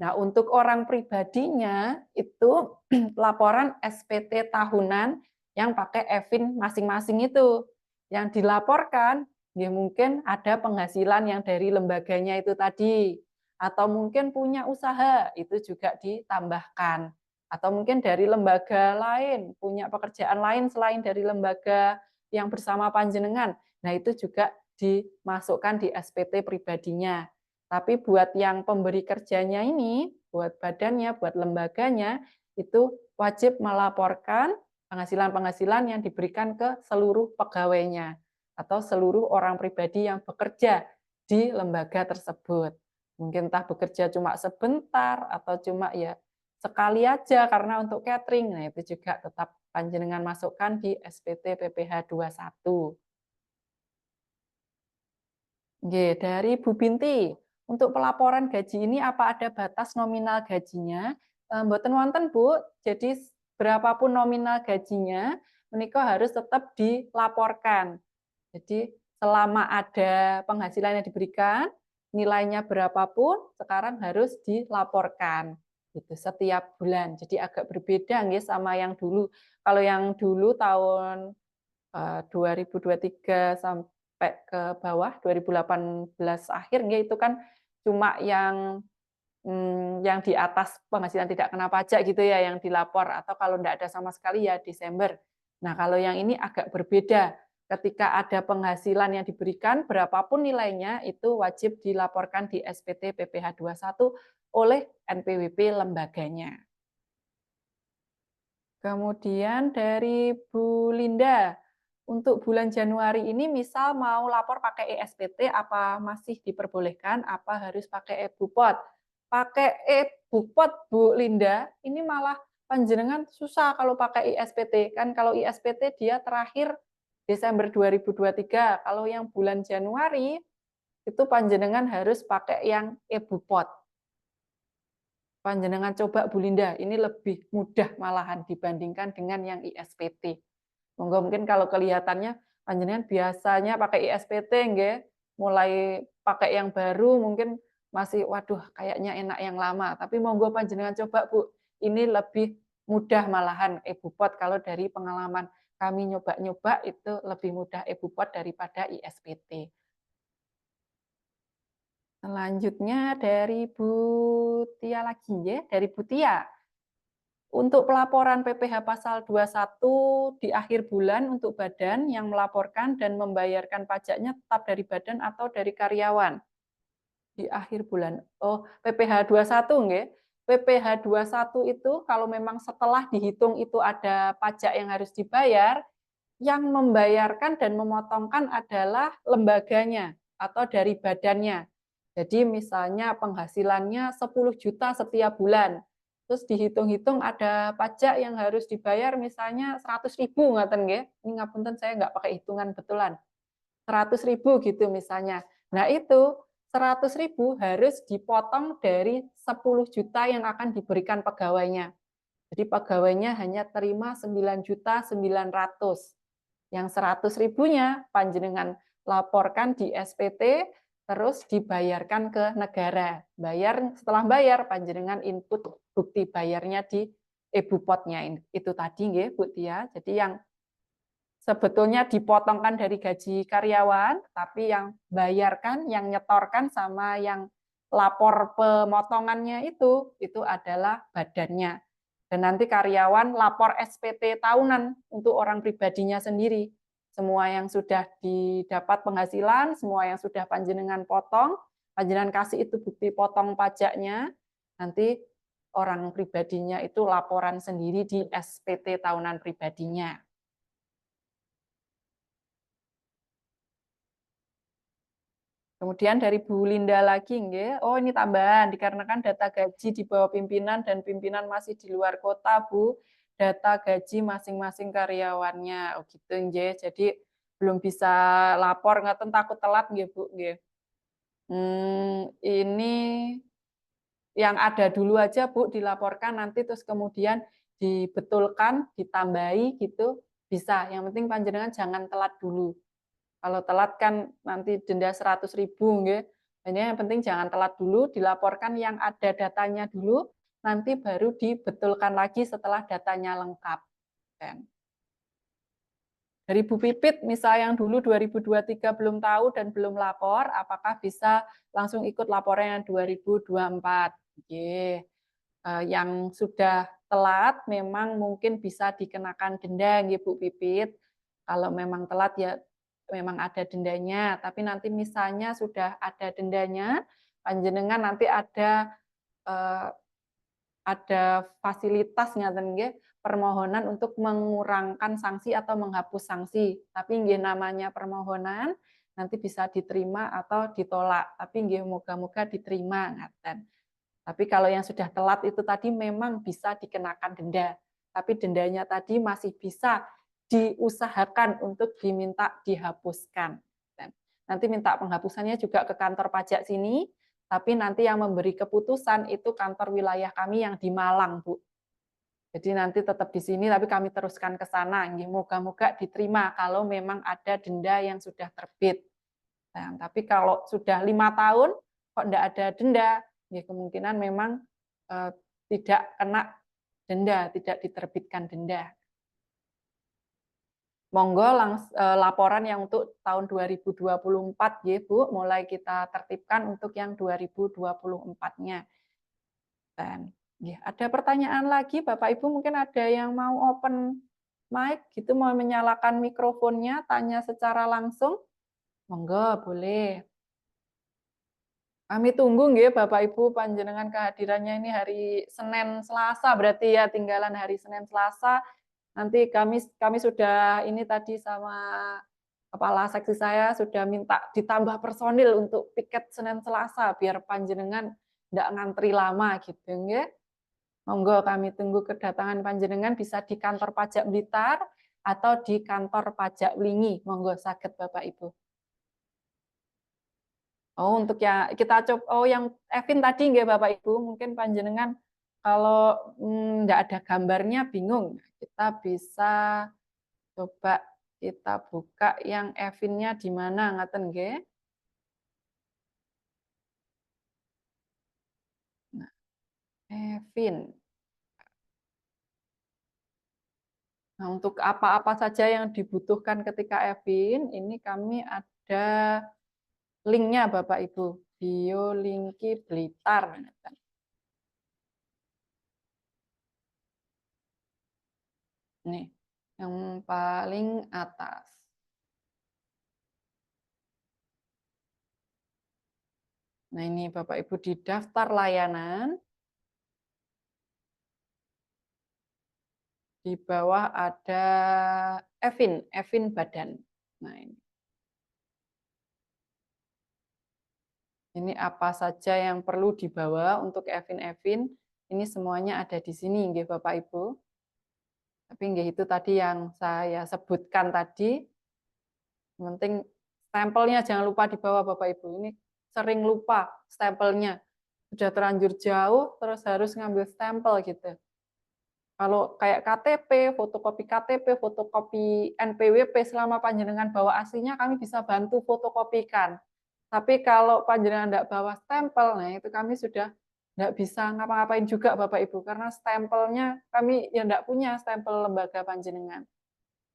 Nah, untuk orang pribadinya itu laporan SPT tahunan yang pakai EVIN masing-masing itu. Yang dilaporkan, ya mungkin ada penghasilan yang dari lembaganya itu tadi. Atau mungkin punya usaha, itu juga ditambahkan. Atau mungkin dari lembaga lain, punya pekerjaan lain selain dari lembaga yang bersama panjenengan. Nah, itu juga dimasukkan di SPT pribadinya. Tapi buat yang pemberi kerjanya ini, buat badannya, buat lembaganya, itu wajib melaporkan penghasilan-penghasilan yang diberikan ke seluruh pegawainya atau seluruh orang pribadi yang bekerja di lembaga tersebut. Mungkin entah bekerja cuma sebentar atau cuma ya sekali aja karena untuk catering. Nah, itu juga tetap panjenengan masukkan di SPT PPh 21. Oke, dari Bu Binti. Untuk pelaporan gaji ini apa ada batas nominal gajinya? Mboten wonten, Bu. Jadi berapapun nominal gajinya, menika harus tetap dilaporkan. Jadi selama ada penghasilan yang diberikan, nilainya berapapun, sekarang harus dilaporkan. Gitu, setiap bulan. Jadi agak berbeda nggih sama yang dulu. Kalau yang dulu tahun 2023 sampai ke bawah 2018 akhir itu kan cuma yang di atas penghasilan tidak kena pajak gitu ya yang dilapor, atau kalau tidak ada sama sekali ya Desember. Nah, kalau yang ini agak berbeda. Ketika ada penghasilan yang diberikan berapapun nilainya itu wajib dilaporkan di SPT PPh 21 oleh NPWP lembaganya. Kemudian dari Bu Linda, untuk bulan Januari ini misal mau lapor pakai ESPT, apa masih diperbolehkan, apa harus pakai e-Bupot? Pakai e-Bupot, Bu Linda, ini malah panjenengan susah kalau pakai ISPT. Kan kalau ISPT dia terakhir Desember 2023, kalau yang bulan Januari itu panjenengan harus pakai yang e-Bupot. Panjenengan coba Bu Linda, ini lebih mudah malahan dibandingkan dengan yang ISPT. Monggo mungkin kalau kelihatannya panjenengan biasanya pakai ISPT nggih, mulai pakai yang baru mungkin masih waduh kayaknya enak yang lama, tapi monggo panjenengan coba Bu, ini lebih mudah malahan e-Bupot kalau dari pengalaman kami nyoba-nyoba itu lebih mudah e-Bupot daripada ISPT. Selanjutnya dari Bu Tia lagi ya, dari Bu Tia. Untuk pelaporan PPh pasal 21 di akhir bulan untuk badan yang melaporkan dan membayarkan pajaknya tetap dari badan atau dari karyawan. Di akhir bulan. Oh, PPh 21 nggih. PPh 21 itu kalau memang setelah dihitung itu ada pajak yang harus dibayar, yang membayarkan dan memotongkan adalah lembaganya atau dari badannya. Jadi misalnya penghasilannya 10 juta setiap bulan. Terus dihitung-hitung ada pajak yang harus dibayar misalnya 100.000 ngaten nggih. Ini ngapunten saya nggak pakai hitungan betulan. 100.000 gitu misalnya. Nah, itu 100.000 harus dipotong dari 10 juta yang akan diberikan pegawainya. Jadi pegawainya hanya terima 9.900.000. Yang 100.000-nya panjenengan laporkan di SPT, terus dibayarkan ke negara. Setelah bayar, panjenengan input bukti bayarnya di e-Bupotnya. Itu tadi nggih, Bu Tia. Jadi yang sebetulnya dipotongkan dari gaji karyawan, tapi yang bayarkan, yang nyetorkan sama yang lapor pemotongannya itu adalah badannya. Dan nanti karyawan lapor SPT tahunan untuk orang pribadinya sendiri. Semua yang sudah didapat penghasilan, semua yang sudah panjenengan potong, panjenengan kasih itu bukti potong pajaknya, nanti orang pribadinya itu laporan sendiri di SPT tahunan pribadinya. Kemudian dari Bu Linda lagi, nggih. Oh, ini tambahan dikarenakan data gaji di bawah pimpinan dan pimpinan masih di luar kota, Bu. Data gaji masing-masing karyawannya. Oh, gitu nggih. Jadi belum bisa lapor, ngaten takut telat nggih, Bu, nggih. Ini yang ada dulu aja Bu dilaporkan, nanti terus kemudian dibetulkan, ditambahi gitu bisa. Yang penting panjenengan jangan telat dulu. Kalau telat kan nanti denda 100.000 nggih. Ini yang penting jangan telat dulu, dilaporkan yang ada datanya dulu, nanti baru dibetulkan lagi setelah datanya lengkap. Dari Bu Pipit, misal yang dulu 2023 belum tahu dan belum lapor, apakah bisa langsung ikut laporan yang 2024? Oke. Yang sudah telat memang mungkin bisa dikenakan denda, Bu Pipit. Kalau memang telat ya memang ada dendanya, tapi nanti misalnya sudah ada dendanya, panjenengan nanti ada fasilitas ngaten nggih, permohonan untuk mengurangkan sanksi atau menghapus sanksi. Tapi nggih namanya permohonan nanti bisa diterima atau ditolak. Tapi nggih moga-moga diterima ngaten. Tapi kalau yang sudah telat itu tadi memang bisa dikenakan denda. Tapi dendanya tadi masih bisa diusahakan untuk diminta dihapuskan. Nanti minta penghapusannya juga ke kantor pajak sini, tapi nanti yang memberi keputusan itu kantor wilayah kami yang di Malang, Bu. Jadi nanti tetap di sini, tapi kami teruskan ke sana. Moga-moga diterima kalau memang ada denda yang sudah terbit. Nah, tapi kalau sudah 5 tahun kok tidak ada denda, ya kemungkinan memang tidak kena denda, tidak diterbitkan denda. Monggo laporan yang untuk tahun 2024 ya Bu, mulai kita tertibkan untuk yang 2024-nya. Dan ya, ada pertanyaan lagi Bapak Ibu, mungkin ada yang mau open mic gitu, mau menyalakan mikrofonnya, tanya secara langsung. Monggo, boleh. Kami tunggu nggih Bapak Ibu panjenengan kehadirannya ini hari Senin Selasa, berarti ya tinggalan hari Senin Selasa. Nanti kami sudah ini tadi sama kepala seksi saya sudah minta ditambah personil untuk piket Senin Selasa biar panjenengan tidak ngantri lama gitu nggih. Monggo kami tunggu kedatangan panjenengan bisa di kantor pajak Blitar atau di kantor pajak Wlingi. Monggo saged Bapak Ibu. Oh, untuk ya kita coba yang Evin tadi nggih Bapak Ibu, mungkin panjenengan kalau enggak ada gambarnya bingung, kita bisa coba kita buka yang Evinnya di mana ngaten nggih. Nah, Evin. Nah, untuk apa-apa saja yang dibutuhkan ketika Evin, ini kami ada linknya Bapak Ibu, Biolinki Blitar. Nih, yang paling atas. Nah, ini Bapak Ibu di daftar layanan. Di bawah ada Evin Badan. Nah, ini apa saja yang perlu dibawa untuk Evin. Ini semuanya ada di sini, nggih Bapak Ibu. Tapi nggih itu tadi yang saya sebutkan tadi. Yang penting stempelnya jangan lupa dibawa Bapak Ibu. Ini sering lupa stempelnya. Sudah terlanjur jauh, terus harus ngambil stempel gitu. Kalau kayak KTP, fotokopi NPWP selama panjenengan bawa aslinya kami bisa bantu fotokopikan. Tapi kalau panjenengan tidak bawa stempel, nah itu kami sudah tidak bisa ngapa-ngapain juga Bapak Ibu karena stempelnya kami ya tidak punya stempel lembaga panjenengan.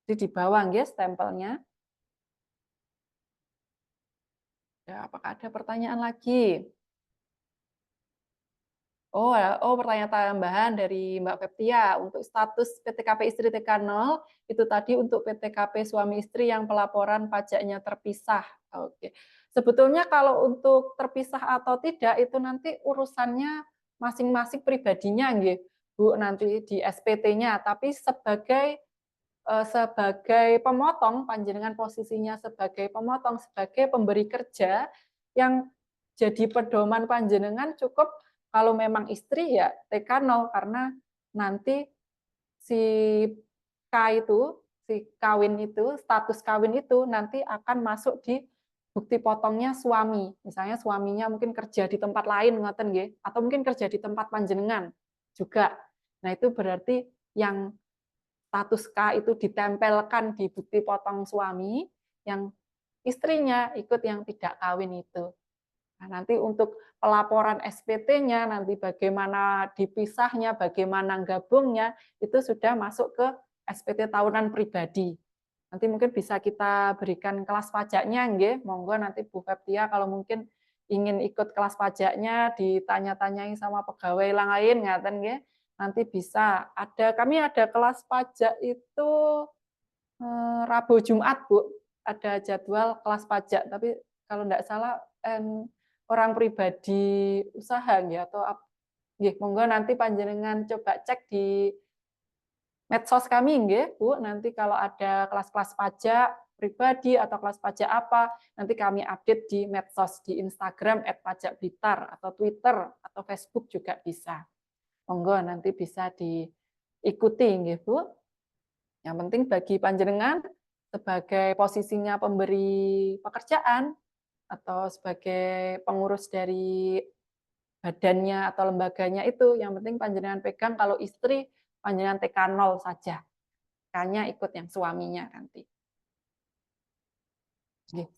Jadi dibawa nggih stempelnya. Ya, apakah ada pertanyaan lagi? Oh, pertanyaan tambahan dari Mbak Peptia. Untuk status PTKP istri TK0, itu tadi untuk PTKP suami istri yang pelaporan pajaknya terpisah. Oke. Sebetulnya kalau untuk terpisah atau tidak, itu nanti urusannya masing-masing pribadinya, nggih, Bu, nanti di SPT-nya. Tapi sebagai pemotong, panjenengan posisinya sebagai pemotong, sebagai pemberi kerja, yang jadi pedoman panjenengan cukup kalau memang istri ya TK0 karena nanti si K itu, si kawin itu, status kawin itu nanti akan masuk di bukti potongnya suami. Misalnya suaminya mungkin kerja di tempat lain ngoten nggih, atau mungkin kerja di tempat panjenengan juga. Nah, itu berarti yang status K itu ditempelkan di bukti potong suami, yang istrinya ikut yang tidak kawin itu. Nah, nanti untuk pelaporan SPT-nya, nanti bagaimana dipisahnya, bagaimana gabungnya, itu sudah masuk ke SPT tahunan pribadi. Nanti mungkin bisa kita berikan kelas pajaknya, nggih. Monggo nanti Bu Feptia kalau mungkin ingin ikut kelas pajaknya, ditanya-tanyai sama pegawai lain, ngaten nggih. Nanti bisa kami ada kelas pajak itu Rabu Jumat, Bu. Ada jadwal kelas pajak, tapi kalau enggak salah orang pribadi usaha nggih atau nggih, monggo nanti panjenengan coba cek di medsos kami nggih, Bu. Nanti kalau ada kelas-kelas pajak pribadi atau kelas pajak apa, nanti kami update di medsos, di Instagram @pajakblitar atau Twitter atau Facebook juga bisa. Monggo nanti bisa diikuti nggih, Bu. Yang penting bagi panjenengan sebagai posisinya pemberi pekerjaan atau sebagai pengurus dari badannya atau lembaganya itu, yang penting panjenengan pegang, kalau istri panjenengan TK 0 saja. K-nya ikut yang suaminya nanti.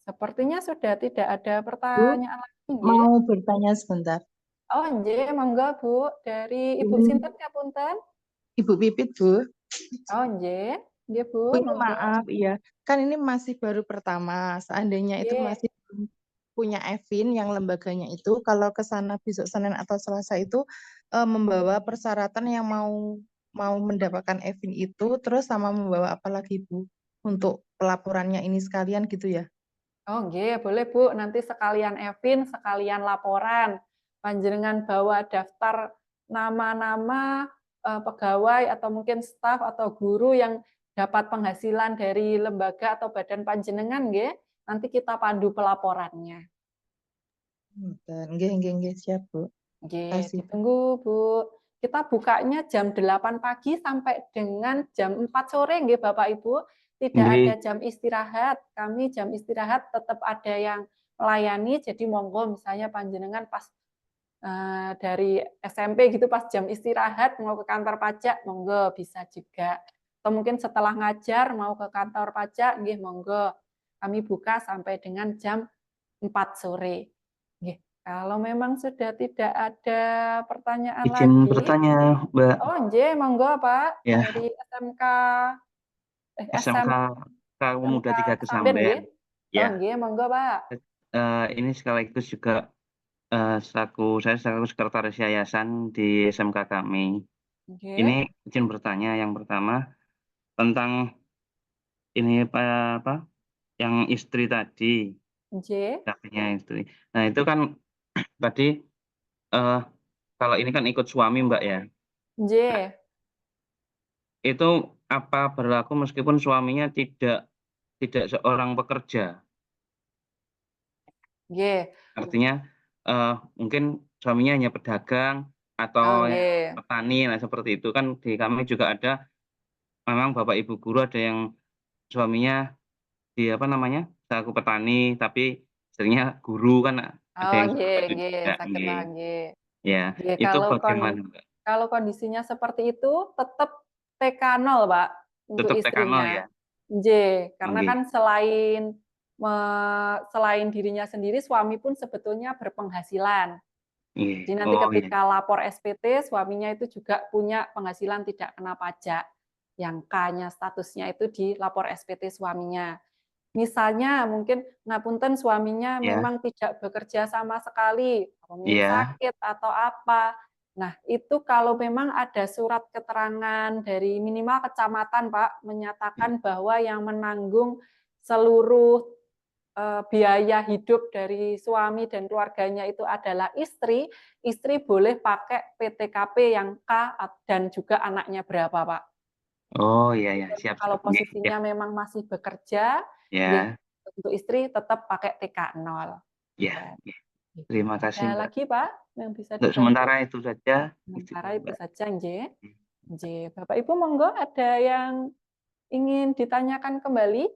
Sepertinya sudah tidak ada Bu, pertanyaan lagi, nggih. mau bertanya sebentar. Oh, nggih, monggo, Bu. Dari Ibu Ini sinten kapunten? Ibu Pipit, Bu. Oh, nggih. Nggih, Bu, Bu, ini monggo. maaf, iya. Kan ini masih baru pertama. Seandainya itu Nggih. masih belum punya Evin yang lembaganya itu, kalau ke sana besok Senin atau Selasa itu membawa persyaratan yang mau mendapatkan Evin itu, terus sama membawa apa lagi, Bu? Untuk pelaporannya ini sekalian gitu ya? Oh, nggih, boleh, Bu. Nanti sekalian Evin, sekalian laporan. Panjenengan bawa daftar nama-nama pegawai atau mungkin staf atau guru yang dapat penghasilan dari lembaga atau badan panjenengan, nggih. Nanti kita pandu pelaporannya. Nggih, siap, Bu. Nggih, Kasih. ditunggu, Bu. Kita bukanya jam 8 pagi sampai dengan jam 4 sore, nggih, Bapak Ibu. Tidak Nggih. ada jam istirahat. Kami jam istirahat tetap ada yang melayani, jadi monggo misalnya panjenengan pas dari SMP gitu pas jam istirahat mau ke kantor pajak, monggo bisa juga. Atau mungkin setelah ngajar mau ke kantor pajak, nggih, monggo. Kami buka sampai dengan jam 4 sore. Nggih. Kalau memang sudah tidak ada pertanyaan Izin lagi. bertanya, Mbak. Oh, nggih, monggo, Pak. Ya. Dari SMK SMK Pemuda 3 Samben, nggih. Kesamben. Oh, Ya. nggih, monggo, Pak. Ini sekaligus juga saya selaku sekretaris yayasan di SMK kami. Nggih. Ini izin bertanya yang pertama tentang ini apa yang istri tadi, Nggih. dapatnya istri. Nah, itu kan tadi kalau ini kan ikut suami, Mbak ya. Nggih. Itu apa berlaku meskipun suaminya tidak seorang pekerja? Nggih. Artinya mungkin suaminya hanya pedagang Oh, atau nggih. petani, nah seperti itu kan di kami juga ada memang bapak ibu guru ada yang suaminya di apa namanya selaku petani tapi istrinya guru kan ada Oh, yang nggih, seperti itu nggih, juga, saged nggih. nggih. Ya, Nggih, itu bagaimana, Mbak? kalau kondisinya seperti itu tetap TK 0, Pak, untuk Tetap TK0 istrinya. ya? Nggih, karena Nggih. kan selain dirinya sendiri, suami pun sebetulnya berpenghasilan. Nggih. Jadi nanti Oh, iya. ketika lapor SPT, suaminya itu juga punya penghasilan tidak kena pajak. Yang K-nya statusnya itu di lapor SPT suaminya. Misalnya mungkin ngapunten suaminya Ya. memang tidak bekerja sama sekali, mungkin Iya. sakit atau apa. Nah, itu kalau memang ada surat keterangan dari minimal kecamatan, Pak, menyatakan bahwa yang menanggung seluruh biaya hidup dari suami dan keluarganya itu adalah istri, istri boleh pakai PTKP yang K dan juga anaknya berapa, Pak. Oh, iya ya, siap. Kalau Nggih, posisinya memang masih bekerja, ya. untuk istri tetap pakai TK 0. Ya. Terima kasih, Ada Mbak. lagi, Pak, yang bisa Untuk dibantu? sementara itu saja. Sementara itu Mbak. saja, nggih. Nggih. Bapak Ibu monggo ada yang ingin ditanyakan kembali?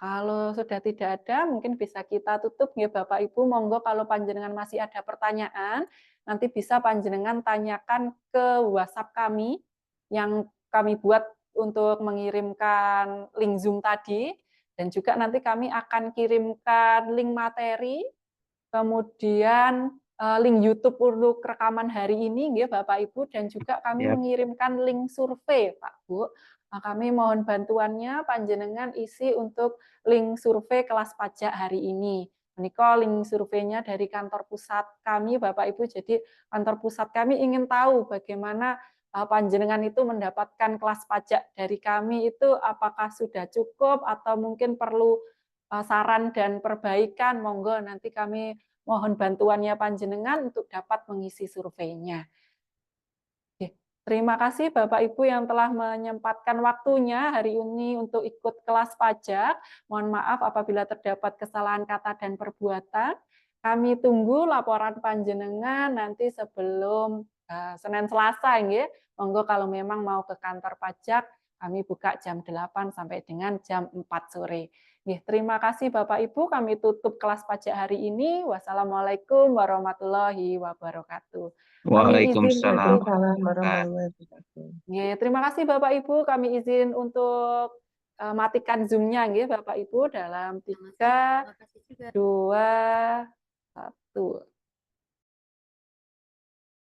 Kalau sudah tidak ada, mungkin bisa kita tutup ya Bapak Ibu. Monggo kalau panjenengan masih ada pertanyaan, nanti bisa panjenengan tanyakan ke WhatsApp kami yang kami buat untuk mengirimkan link Zoom tadi, dan juga nanti kami akan kirimkan link materi, kemudian link YouTube untuk rekaman hari ini ya Bapak Ibu, dan juga kami Ya. mengirimkan link survei Pak Bu. Nah, kami mohon bantuannya panjenengan isi untuk link survei kelas pajak hari ini. Menika link surveinya dari kantor pusat kami Bapak Ibu. Jadi kantor pusat kami ingin tahu bagaimana panjenengan itu mendapatkan kelas pajak dari kami itu apakah sudah cukup atau mungkin perlu saran dan perbaikan. Monggo nanti kami mohon bantuannya panjenengan untuk dapat mengisi surveinya. Terima kasih Bapak Ibu yang telah menyempatkan waktunya hari ini untuk ikut kelas pajak. Mohon maaf apabila terdapat kesalahan kata dan perbuatan. Kami tunggu laporan panjenengan nanti sebelum Senin Selasa nggih. Monggo kalau memang mau ke kantor pajak, kami buka jam 8 sampai dengan jam 4 sore. Terima kasih Bapak Ibu, kami tutup kelas pajak hari ini. Wassalamualaikum warahmatullahi wabarakatuh. Kami izin Waalaikumsalam. untuk warahmatullahi wabarakatuh. terima kasih Bapak Ibu, kami izin untuk matikan Zoom-nya Bapak Ibu dalam 3, 2, 1.